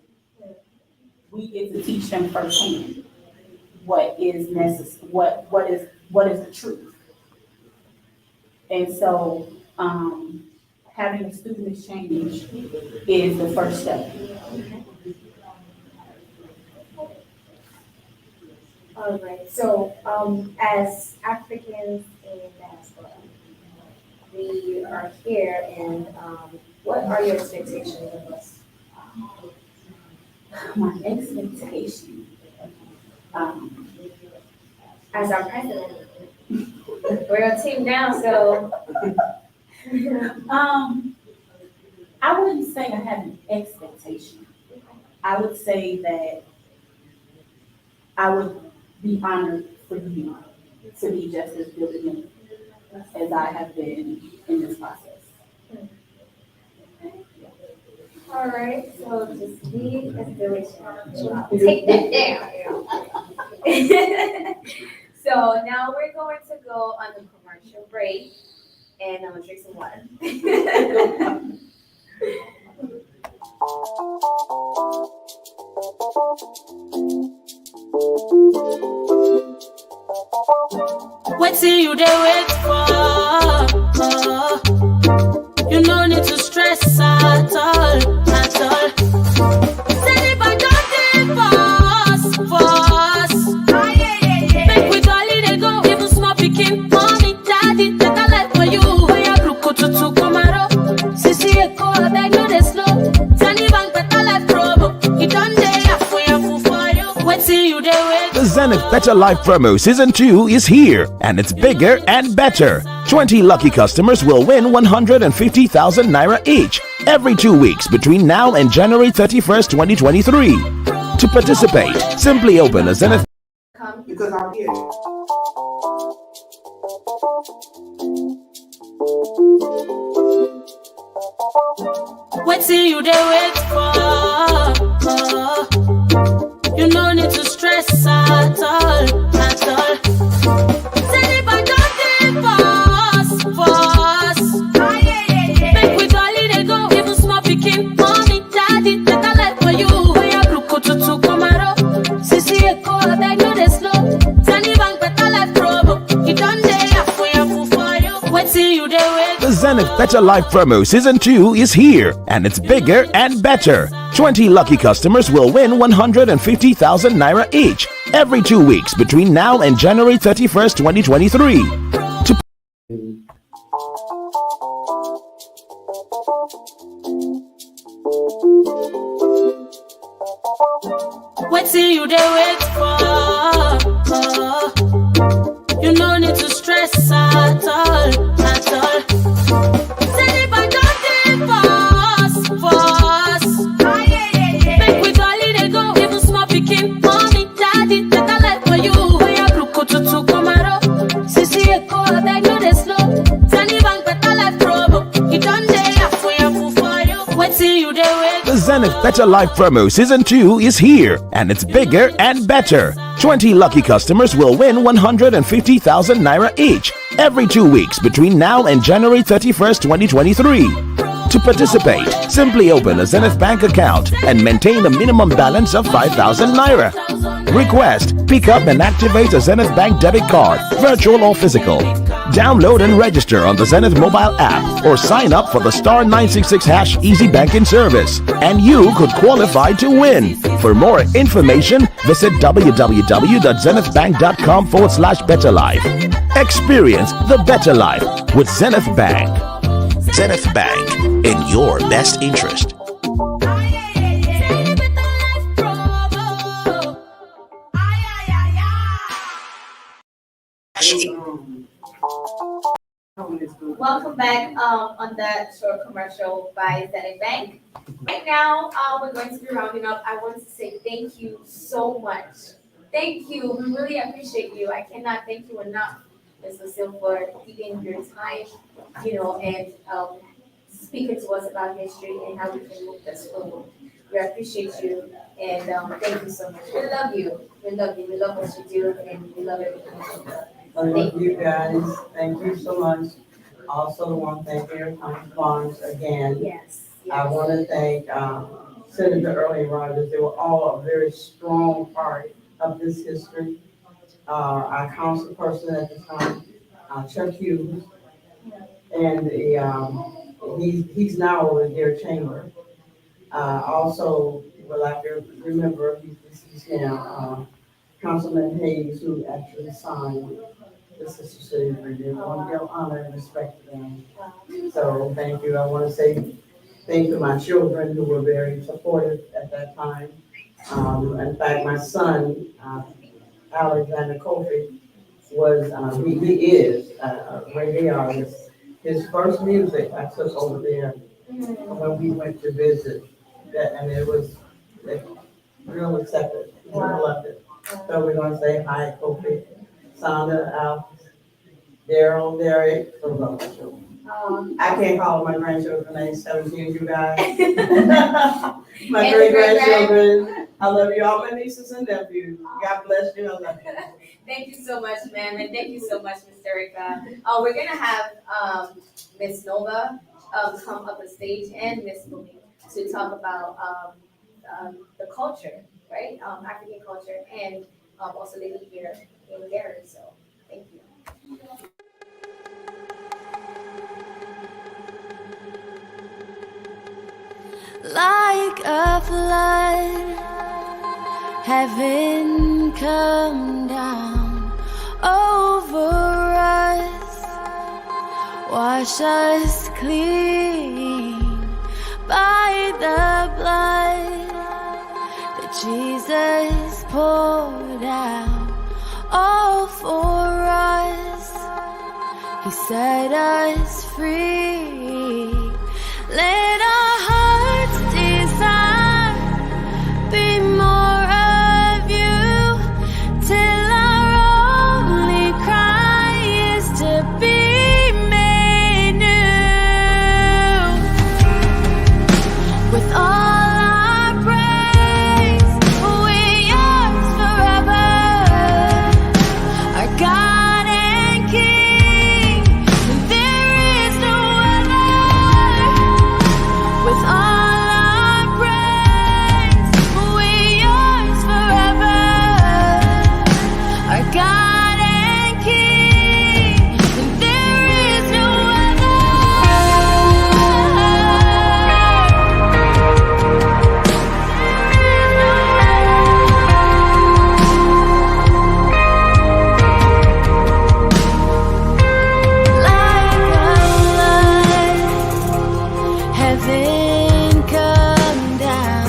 We get to teach them firsthand what is necessary, what is the truth. And so, having a student exchange is the first step. All right, so, as Africans in diaspora, we are here and, what are your expectations of us? My expectation, As our president, we're a team now, so. I wouldn't say I have an expectation. I would say that I would be honored for you to be just as diligent as I have been in this process. All right, so just be as diligent. Take that down. So now we're going to go on the commercial break and I'm gonna drink some water. What till you dey wait for? You no need to stress at all, at all. Say if I don't dey fast. Make we dolly dey go, even small pikin, mommy, daddy, take a life for you. Oya bruku tutu komaro, sisi eko abeg no dey slow. Tani bank better life promo, you don dey yafu for you. What till you dey wait? The Zenith Better Life promo Season 2 is here, and it's bigger and better. 20 lucky customers will win 150,000 naira each every 2 weeks between now and January 31st, 2023. To participate, simply open a Zenith. Because I'm here. What till you dey wait for? You no need to stress at all, at all. Say if I don't dey fast. Make we dolly dey go, even small pikin, mommy, daddy, take a life for you. Oya bruku tutu komaro, sisi eko abeg no dey slow. Tani bank better life promo, you don dey yafu for you. What till you dey wait? The Zenith Better Life promo Season 2 is here, and it's bigger and better. 20 lucky customers will win 150,000 naira each every 2 weeks between now and January 31st, 2023. To What till you dey wait for? You no need to stress at all, at all. Say if I don't dey fast. Make we dolly dey go, even small pikin, mommy, daddy, take a life for you. Oya bruku tutu komaro, sisi eko abeg no dey slow. Tani bank better life promo, you don dey yafu for you. What till you dey wait? The Zenith Better Life promo Season 2 is here, and it's bigger and better. 20 lucky customers will win 150,000 naira each every 2 weeks between now and January 31st, 2023. To participate, simply open a Zenith Bank account and maintain a minimum balance of 5,000 naira. Request, pick up and activate a Zenith Bank debit card, virtual or physical. Download and register on the Zenith mobile app or sign up for the star 966 hash easy banking service, and you could qualify to win. For more information, visit www.zenithbank.com/betterlife. Experience the better life with Zenith Bank. Zenith Bank, in your best interest. Welcome back on that short commercial by Zenith Bank. Right now, we're going to be rounding up. I want to say thank you so much. Thank you. We really appreciate you. I cannot thank you enough, Ms. Lucille, for giving your time, and speaking to us about history and how we can move this forward. We appreciate you, and thank you so much. We love you. We love you. We love what you do, and we love everything you do. I love you guys. Thank you so much. Also want to thank Air Barnes again. Yes. I want to thank Senator Early Rogers, they were all a very strong part of this history. Our council person at the time, Chuck Hughes, and he's now over their chamber. Also, would like to remember, he's deceased now, Councilman Hayes, who actually signed the Sister City agreement. I want to give honor and respect to them. So thank you. I want to say thank you to my children who were very supportive at that time. In fact, my son, Alexander Kofi, he is a reggae artist. His first music I took over there when we went to visit, and it was real accepted, real loved it. So we're gonna say hi, Kofi, Sandra, Al, Daryl, Derek, those are my children. I can't call my grandchildren names, 17, you guys. My And great the great-grand. grandchildren, I love you, all my nieces and nephews. God bless you, I love you. Thank you so much, ma'am, and thank you so much, Ms. Erica. We're gonna have Ms. Nova come up on stage and Ms. Monique to talk about the culture, right? African culture, and also they live here in Gary. So thank you. Like a flood, heaven come down over us, wash us clean by the blood that Jesus poured out all for us. He set us free. Let our hearts desire be more of you, till our only cry is to be made new. With all our praise, we yours forever, our God and King. There is no other. With all our praise, we yours forever, our God and King. There is no other. Like a flood, heaven come down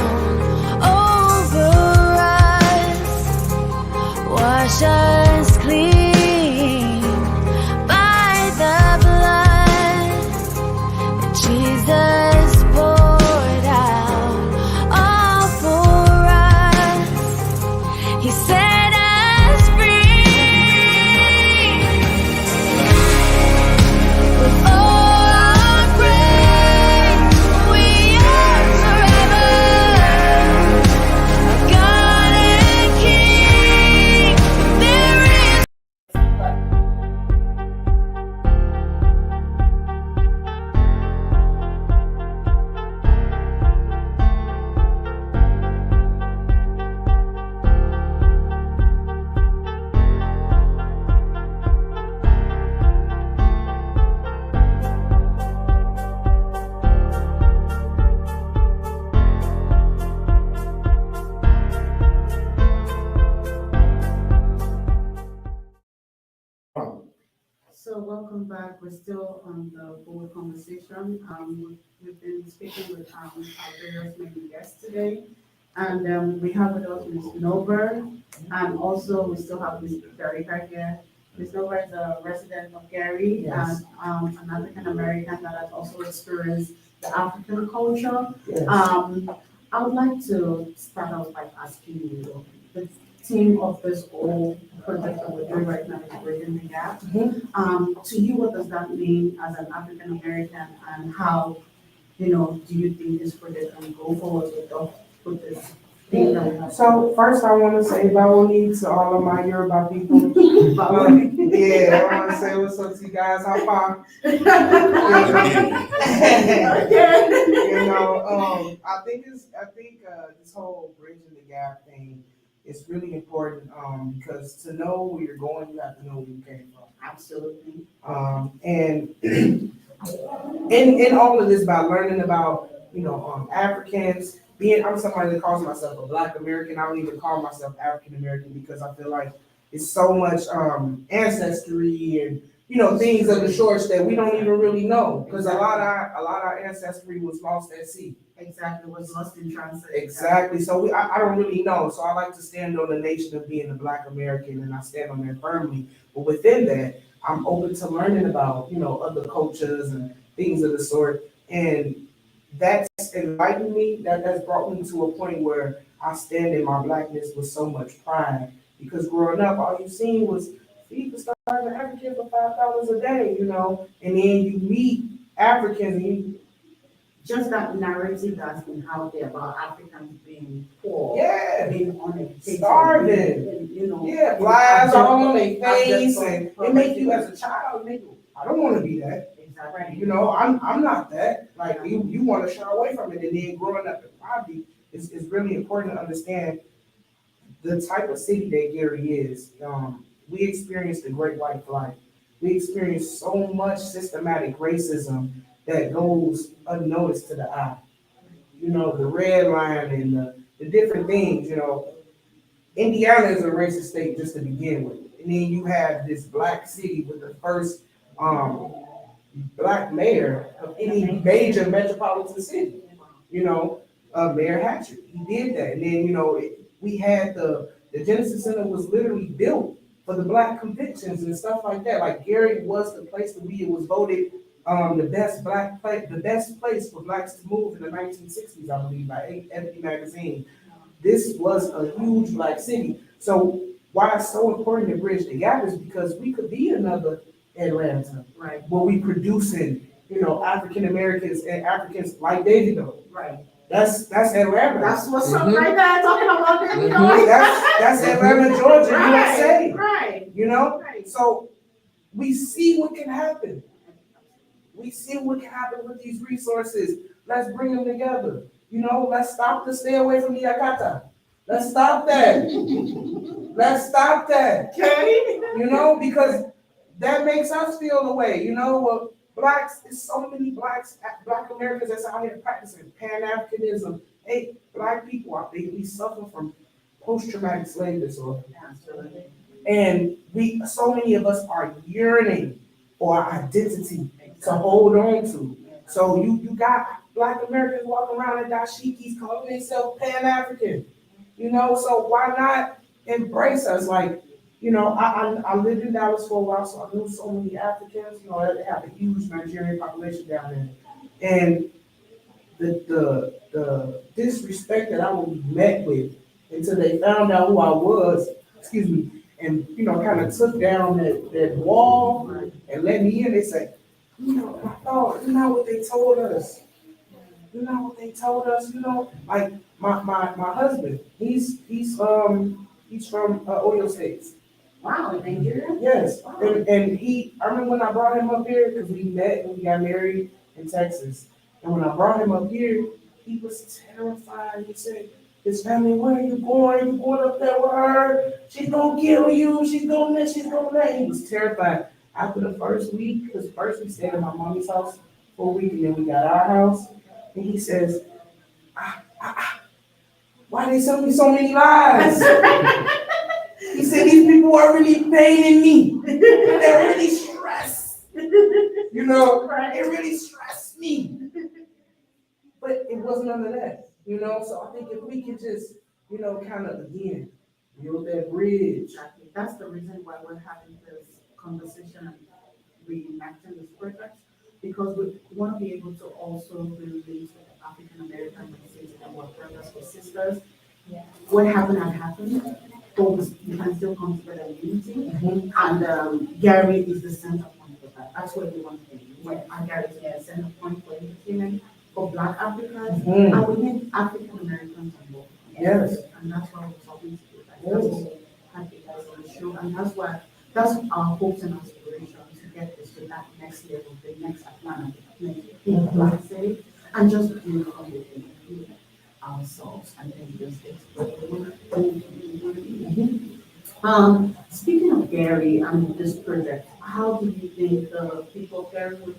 over us, wash us clean by the blood that Jesus poured out all for us. He set us free. With all our praise, we yours forever, our God and King. There is So welcome back. We're still on the board conversation. We've been speaking with our various main guests today. And we have with us Ms. Nover, and also we still have Ms. Erica here. Ms. Nover is a resident of Gary, Yes. and an African American that has also experienced the African culture. Yes. I would like to start out by asking you, the theme of this whole project that we're doing right now is Bridging the Gap. To you, what does that mean as an African American, and how, do you think this project can go forward with this thing that we have? So first I want to say bow knee to all of my Yoruba people. Yeah, I want to say what's up to you guys. How far? I think this whole bridging the gap thing is really important because to know where you're going, you have to know where you came from. Absolutely. And in all of this, by learning about Africans, I'm somebody that calls myself a Black American. I don't even call myself African American because I feel like it's so much ancestry and things of the shorts that we don't even really know because a lot of our ancestry was lost at sea. Exactly, was lost in transit. Exactly. So I don't really know. So I like to stand on the nation of being a Black American, and I stand on that firmly. But within that, I'm open to learning about other cultures and things of the sort. And that's enlightened me. That's brought me to a point where I stand in my Blackness with so much pride. Because growing up, all you seen was feed the starving African for $5 a day, and then you meet Africans and you. Just that narrative that's been out there about Africans being poor, Yeah, being uneducated, starving, yeah, flies all on their face, and it make you as a child, I don't want to be that. Exactly. I'm not that. Like you want to shy away from it, and then growing up in poverty is really important to understand the type of city that Gary is. We experienced the Great White Flight. We experienced so much systematic racism that goes unnoticed to the eye. The red line and the different things. Indiana is a racist state just to begin with, and then you have this black city with the first Black mayor of any major metropolitan city. Mayor Hatcher, he did that, and then we had the Genesis Center was literally built for the Black convictions and stuff like that. Like Gary was the place to be. It was voted the best place for Blacks to move in the 1960s, I believe, by Ebony magazine. This was a huge Black city. So why it's so important to bridge the gap is because we could be another Atlanta, Right. where we producing, African Americans and Africans like Davido. Right. That's Atlanta. That's what's up right there, talking about that, That's Atlanta, Georgia, Right, USA. right. Right. So we see what can happen. We see what can happen with these resources. Let's bring them together. Let's stop the stay away from the Yakata. Let's stop that. Let's stop that. Okay. Because that makes us feel the way. Blacks, there's so many Black Americans that's out here practicing Pan-Africanism. Hey, Black people, I think we suffer from post-traumatic slave disorder. Absolutely. And so many of us are yearning for our identity to hold on to. So you got Black Americans walking around in dashikis calling themselves Pan-African. So why not embrace us? Like, I lived in Dallas for a while, so I knew so many Africans. They have a huge Nigerian population down there. And the disrespect that I would be met with until they found out who I was, and kind of took down that wall and let me in. They said, oh, you know what they told us. Like my husband, he's from Oyo States. Wow, Nigeria? Yes, Wow. and I remember when I brought him up here because we met and we got married in Texas. And when I brought him up here, he was terrified. He said, his family, where are you going? You going up there with her? She's gonna kill you. She's gonna this. She's gonna that. He was terrified. After the first week, because first we stayed at my mommy's house for a week, and then we got our house. And he says, why they tell me so many lies? He said, these people are really paining me. They're really stressed. It really stressed me. But it wasn't none of that, So I think if we could just, kind of again, build that bridge. Exactly. That's the reason why we're having this conversation and reenacting this project, because we want to be able to also relate to the African American races and our brothers or sisters. Yeah. What happened had happened, but we can still come together in unity. Mm-hmm. And Gary is the center point for that. That's what we want to be. And Gary is the center point for entertainment for Black Africans, and we need African Americans on board. Yes. And that's why we're talking to you guys. That's why we have you guys on the show, and that's our hopes and aspirations to get this to that next level, the next Atlanta, in the Black City, and just build on it and build ourselves and then just explore. Speaking of Gary and this project, how do you think the people of Gary would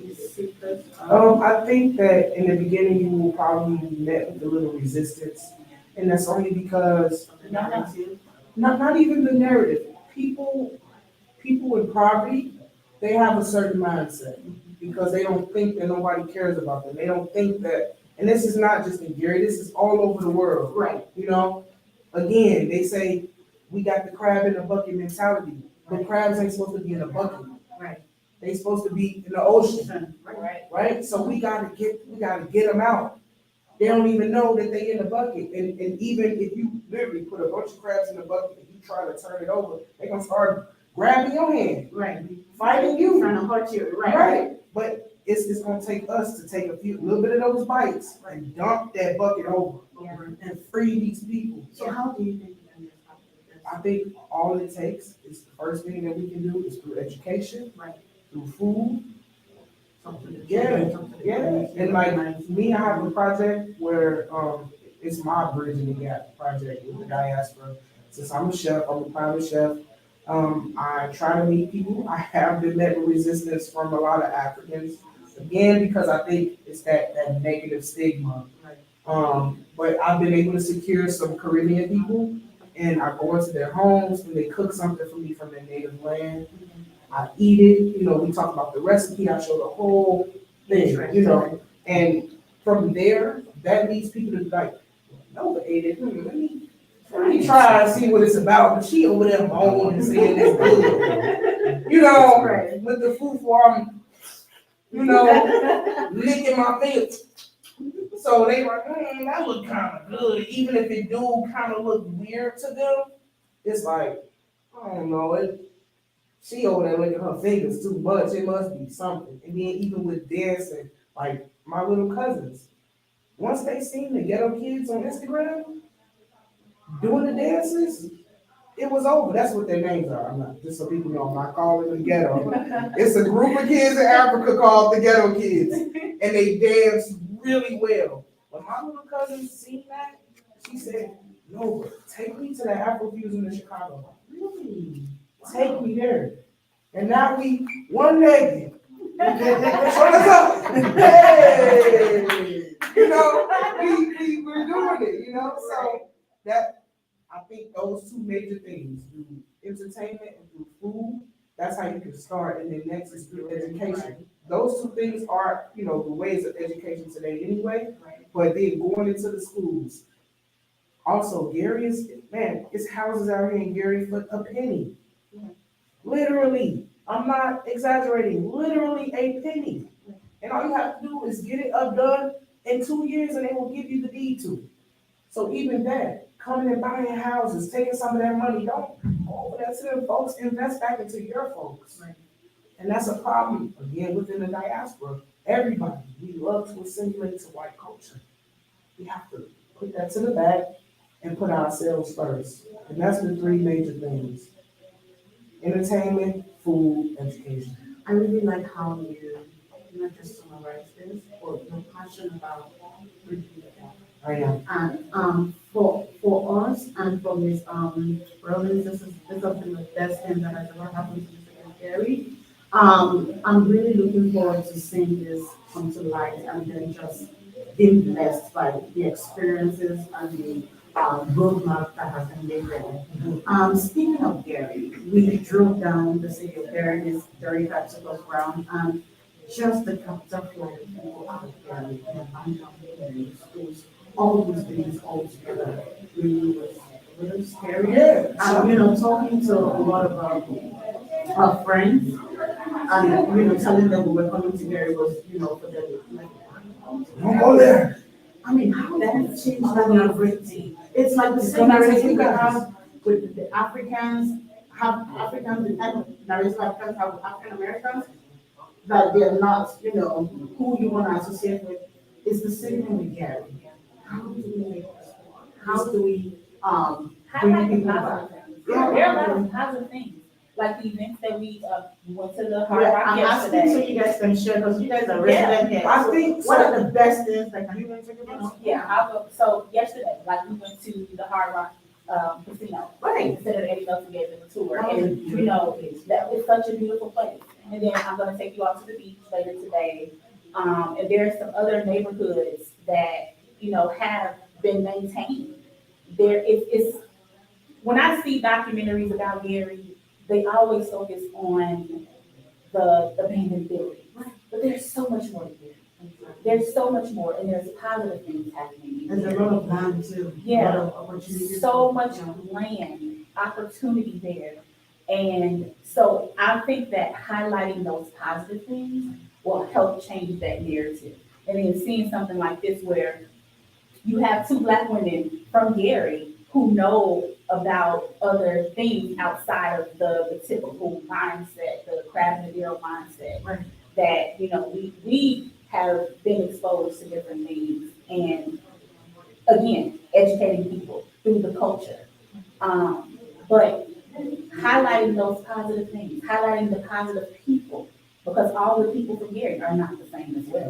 receive this? I think that in the beginning you will probably met with a little resistance, and that's only because not even the narrative. People in poverty, they have a certain mindset because they don't think that nobody cares about them. They don't think that, and this is not just in Gary. This is all over the world. Right. You know, again, they say we got the crab in a bucket mentality, but crabs ain't supposed to be in a bucket. Right. They supposed to be in the ocean, Right. right? So we gotta get them out. They don't even know that they in the bucket. And even if you literally put a bunch of crabs in the bucket and you try to turn it over, they gonna start grabbing your hand, Right. fighting you. Trying to hurt you. Right. Right. But it's gonna take us to take a little bit of those bites and dump that bucket over Yeah. and free these people. So how do you think we can get out of this? I think all it takes is the first thing that we can do is through education, Right. through food. Something to Yeah, something to yeah. do. And like me, I have a project where it's my Bridging the Gap project with the diaspora. Since I'm a chef, I'm a private chef. I try to meet people. I have been met with resistance from a lot of Africans. Again, because I think it's that negative stigma. But I've been able to secure some Caribbean people, and I go into their homes and they cook something for me from their native land. I eat it, we talk about the recipe, I show the whole thing, and from there, that leads people to be like, Nova ate it, let me try and see what it's about, but she over there moaning and saying it's good. Right. With the food form, licking my fingers. So they were like, that look kind of good, even if it do kind of look weird to them, it's like, I don't know, she over there licking her fingers too much. It must be something. And then even with dancing, like my little cousins, once they seen the ghetto kids on Instagram doing the dances, it was over. That's what their names are. I'm not, just so people know, I'm not calling them ghetto. It's a group of kids in Africa called the ghetto kids, and they dance really well. When my little cousin seen that, she said, "No, take me to the Afrofusion in Chicago." Really? Take me there. And now we one-legged. Shut us up. Hey! We're doing it, So that, I think those two major things, through entertainment and through food, that's how you can start. And then next is through education. Those two things are, the ways of education today anyway. But then going into the schools. Also, Gary it's houses out here in Gary for a penny. Literally, I'm not exaggerating, literally a penny. And all you have to do is get it up done in 2 years and they will give you the deed to it. So even that, coming and buying houses, taking some of that money, don't go over that to them folks, invest back into your folks. And that's a problem, again, within the diaspora. Everybody, we love to assimilate to white culture. We have to put that to the back and put ourselves first. And that's the three major things. Entertainment, food, education. I really like how you not just summarize this, but you're passionate about bridging the gap. I am. And for us and for Ms. Rollins, this has been the best thing that has ever happened to Mr. Gary. I'm really looking forward to seeing this come to light and then just being blessed by the experiences and the roadmap that has been laid there. Speaking of Gary, we drove down the city of Gary, this very practical ground, and just the capital flow of people out of Gary, the abandoned schools, all these things all together really was a little scary. Yeah. And talking to a lot of our friends, and telling them we were coming to Gary was, for them like, Don't go there. I mean, how that has changed everything. It's like the same narrative we have with the Africans, have Africans, the type of narrative Africans have with African Americans, that they're not, who you want to associate with. It's the same thing with Gary. How do we make this work? How do we bring people back? There are a lot of positive things. like the events that we went to the Hard Yeah, Rock I'm asking so yesterday. you guys can share, because you guys are Yeah. resident here. I So think what so. are the best things that can You you gonna take it know? first? Yeah, I'll go. So yesterday, like we went to the Hard Rock Casino. Right. Instead of Eddie Nelson gave them a tour, Oh, and you know that it's such a beautiful place. And then I'm gonna take you out to the beach later today. And there's some other neighborhoods that have been maintained. It's when I see documentaries about Gary, they always focus on the abandoned buildings. But there's so much more to Gary. There's so much more, and there's positive things happening. There's a lot of land too. Yeah. A lot of opportunities. So much land, opportunity there. And so I think that highlighting those positive things will help change that narrative. And then seeing something like this where you have two Black women from Gary who know about other things outside of the typical mindset, the crab and the barrel mindset. Right. That, we have been exposed to different things. And again, educating people through the culture. But highlighting those positive things, highlighting the positive people, because all the people from Gary are not the same as well.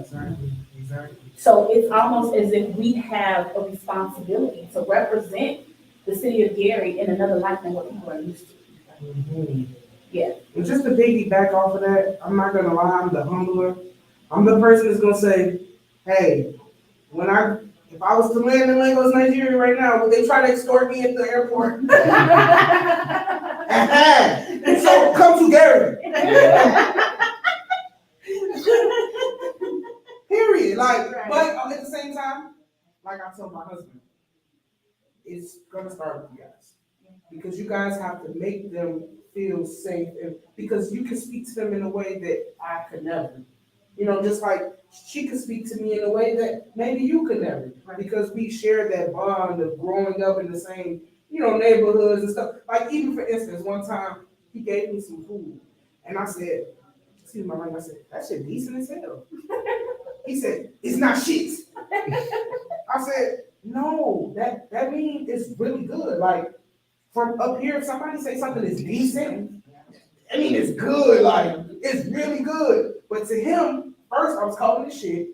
Exactly. So it's almost as if we have a responsibility to represent the city of Gary in another light than what people are used to. Mhm. Yeah. And just to piggyback off of that, I'm not gonna lie, I'm the humbler. I'm the person that's gonna say, hey, if I was to land in Lagos, Nigeria right now, would they try to extort me at the airport? So come to Gary. Period. But at the same time, like I told my husband, it's gonna start with you guys. Because you guys have to make them feel safe, and because you can speak to them in a way that I could never. Just like she could speak to me in a way that maybe you could never, because we share that bond of growing up in the same, neighborhoods and stuff. Like even for instance, one time he gave me some food, and I said, excuse my language, I said, that shit decent as hell. He said, it's not shit. I said, no, that means it's really good. Like from up here, if somebody say something is decent, I mean it's good, like it's really good. But to him, first I was calling it shit,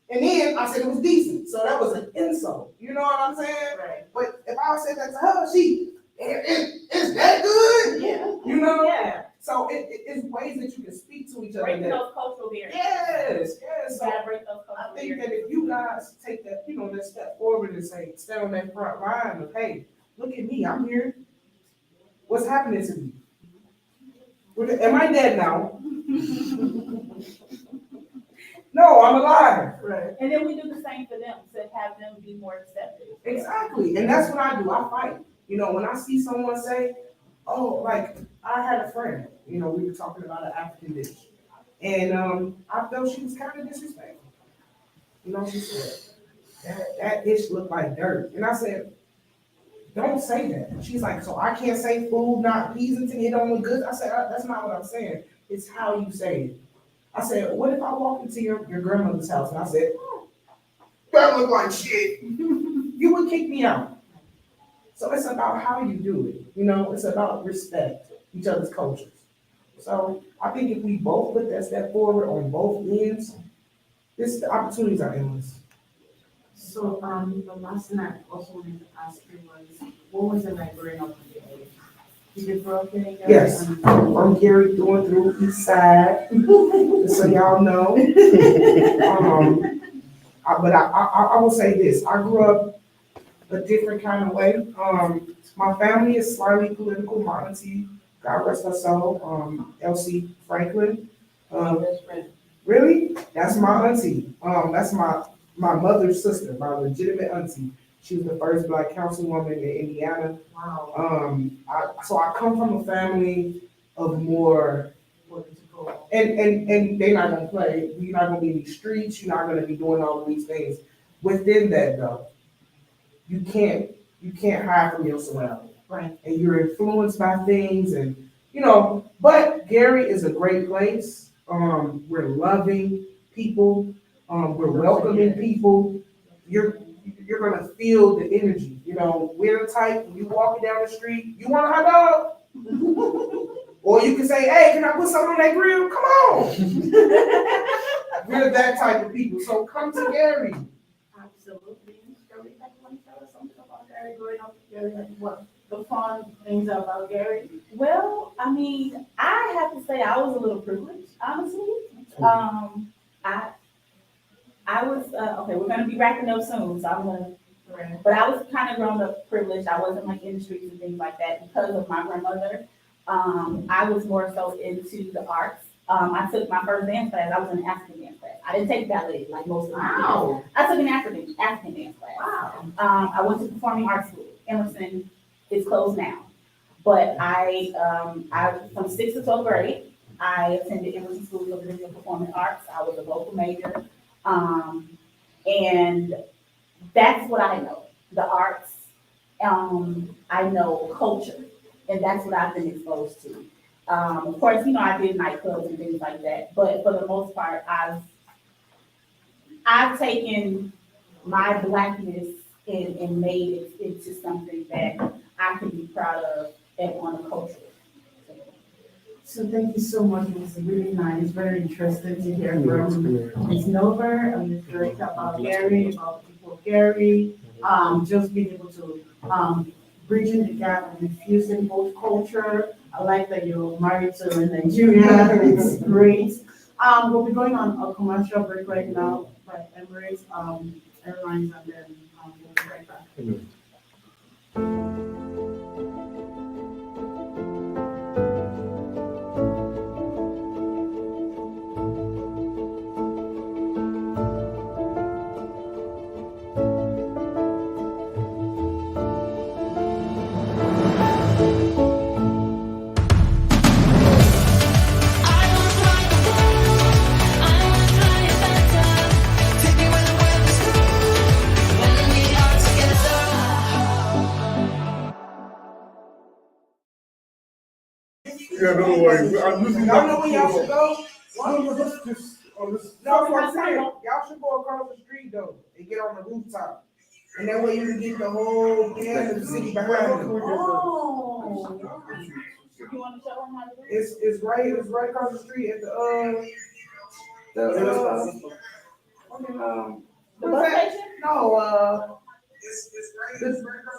and then I said it was decent. So that was an insult. You know what I'm saying? Right. But if I said that to her, it's that good? Yeah. Yeah. So it's ways that you can speak to each other. Breaking those cultural barriers. Yes. You So gotta break those cultural I think barriers. that if you guys take that, that step forward and say, stand on that front line of, hey, look at me, I'm here. What's happening to me? Am I dead now? No, I'm alive. Right. And then we do the same for them to have them be more accepted. Exactly. And that's what I do. I fight. When I see someone say, oh, like I had a friend, we were talking about an African dish. And I felt she was kind of disrespectful. She said, that dish looked like dirt. And I said, don't say that. She's like, so I can't say food not pleasing to you, it don't look good. I said, that's not what I'm saying. It's how you say it. I said, what if I walk into your grandmother's house and I said, that look like shit? You would kick me out. So it's about how you do it. It's about respect each other's cultures. So I think if we both put that step forward on both ends, the opportunities are endless. So, the last thing I also wanted to ask you was, what was it like growing up in Gary? Did you grow up in Gary? Yes, from Gary through East Side, just so y'all know. But I will say this, I grew up a different kind of way. My family is slightly political. My auntie, God rest her soul, Elsie Franklin. Really? That's my auntie. That's my mother's sister, my legitimate auntie. She was the first Black councilwoman in Indiana. Wow. So I come from a family of more political, and they're not gonna play. You're not gonna be in these streets. You're not gonna be doing all of these things. Within that, though, you can't hide from your surroundings. Right. And you're influenced by things, and But Gary is a great place. We're loving people. We're welcoming people. You're gonna feel the energy. We're the type when you walking down the street, you want a hot dog? Or you can say, hey, can I put something on that grill? Come on. We're that type of people. So come to Gary. Absolutely. Gary, you want to tell us something about Gary, growing up in Gary, like what the fun things about Gary? Well, I mean, I have to say I was a little privileged, honestly. I I was okay. We're gonna be wrapping up soon, so I'm gonna. But I was kind of grown up privileged. I wasn't like in the streets and things like that because of my grandmother. I was more so into the arts. I took my first dance class. I was in an African dance class. I didn't take ballet like most of the people. I took an African dance class. Wow. I went to performing arts school. Emerson is closed now, but I from 6th to 12th grade, I attended Emerson School of Visual Performing Arts. I was a vocal major, and that's what I know. The arts. I know culture, and that's what I've been exposed to. Of course, I did nightclubs and things like that, but for the most part, I've taken my blackness and made it into something that I can be proud of and on a culture. So thank you so much. It was really nice, very interesting to hear from Ms. Nova and Ms. Drake about Gary, about the people of Gary. Just being able to bridging the gap and infusing both culture. I like that you're married to a Nigerian. It's great. We'll be going on a commercial break right now by Emirates Airlines, and then we'll be right back. Yeah, don't worry. Y'all know where y'all should go? No, this on this. No, what I'm saying. Y'all should go across the street though and get on the rooftop. And that way you can get the whole pan of the city behind you. Oh. You want to show them how to do it? It's right across the street at The bus station? No, it's right.